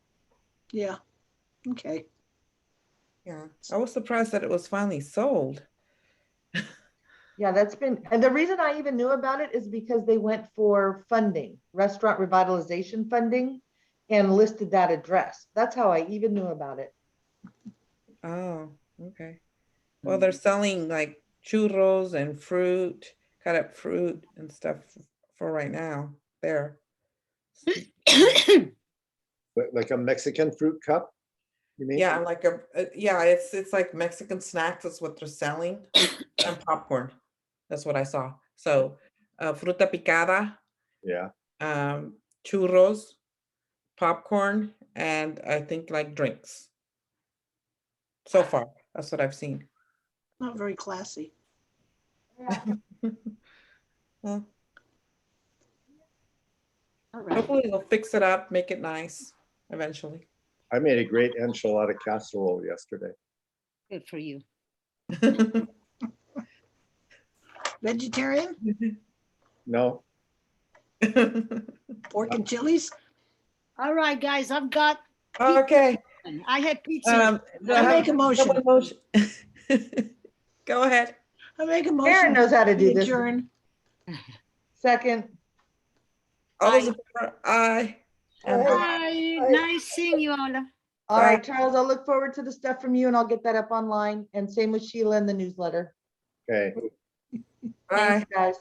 [SPEAKER 5] yeah. Okay.
[SPEAKER 1] Yeah, I was surprised that it was finally sold.
[SPEAKER 8] Yeah, and the reason I even knew about it is because they went for funding, restaurant revitalization funding, and listed that address. That's how I even knew about it.
[SPEAKER 1] Oh, okay. Well, they're selling like churros and fruit, cut up fruit and stuff for right now there.
[SPEAKER 2] like a Mexican fruit cup, you mean?
[SPEAKER 1] Yeah, like yeah, it's like Mexican snacks. That's what they're selling, and popcorn. That's what I saw. So, fruta picada,
[SPEAKER 2] Yeah.
[SPEAKER 1] churros, popcorn, and I think like drinks. So far, that's what I've seen.
[SPEAKER 5] Not very classy.
[SPEAKER 1] Well,
[SPEAKER 6] All right.
[SPEAKER 1] hopefully they'll fix it up, make it nice eventually.
[SPEAKER 2] I made a great enchilada casserole yesterday.
[SPEAKER 6] Good for you.
[SPEAKER 5] Vegetarian?
[SPEAKER 2] No,
[SPEAKER 5] Pork and chilies?
[SPEAKER 6] All right, guys, I've got,
[SPEAKER 1] Okay.
[SPEAKER 6] I had pizza.
[SPEAKER 1] Do I
[SPEAKER 5] I'll
[SPEAKER 1] have
[SPEAKER 5] make a motion.
[SPEAKER 1] someone motion? Go ahead.
[SPEAKER 5] I make a
[SPEAKER 8] Karen
[SPEAKER 5] motion.
[SPEAKER 8] knows how to do
[SPEAKER 5] We
[SPEAKER 8] this.
[SPEAKER 5] adjourn.
[SPEAKER 8] Second,
[SPEAKER 1] All those in favor? Aye. And
[SPEAKER 6] Bye. Nice seeing you all.
[SPEAKER 8] all right, Charles, I'll look forward to the stuff from you and I'll get that up online. And same with Sheila in the newsletter.
[SPEAKER 2] okay.
[SPEAKER 1] Bye.
[SPEAKER 8] Thanks, guys.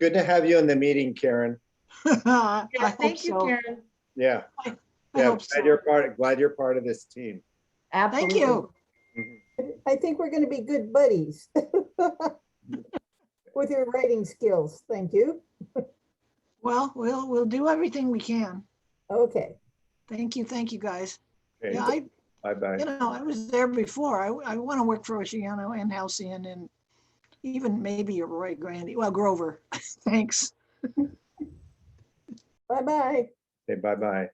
[SPEAKER 2] Good to have you in the meeting, Karen.
[SPEAKER 5] I
[SPEAKER 8] Yeah,
[SPEAKER 5] hope
[SPEAKER 8] thank you,
[SPEAKER 5] so.
[SPEAKER 8] Karen.
[SPEAKER 2] Yeah.
[SPEAKER 5] I
[SPEAKER 2] Yeah,
[SPEAKER 5] hope so.
[SPEAKER 2] glad you're part of this team.
[SPEAKER 5] Thank
[SPEAKER 8] Absolutely.
[SPEAKER 5] you.
[SPEAKER 7] I think we're going to be good buddies with your writing skills. Thank you.
[SPEAKER 5] Well, we'll do everything we can.
[SPEAKER 7] Okay.
[SPEAKER 5] Thank you, guys.
[SPEAKER 2] Okay.
[SPEAKER 5] Yeah,
[SPEAKER 2] Bye-bye.
[SPEAKER 5] I was there before. I want to work for Oceano and Halcyon, and even maybe a Roy Grandy, well, Grover. Thanks.
[SPEAKER 7] Bye-bye.
[SPEAKER 2] Okay, bye-bye.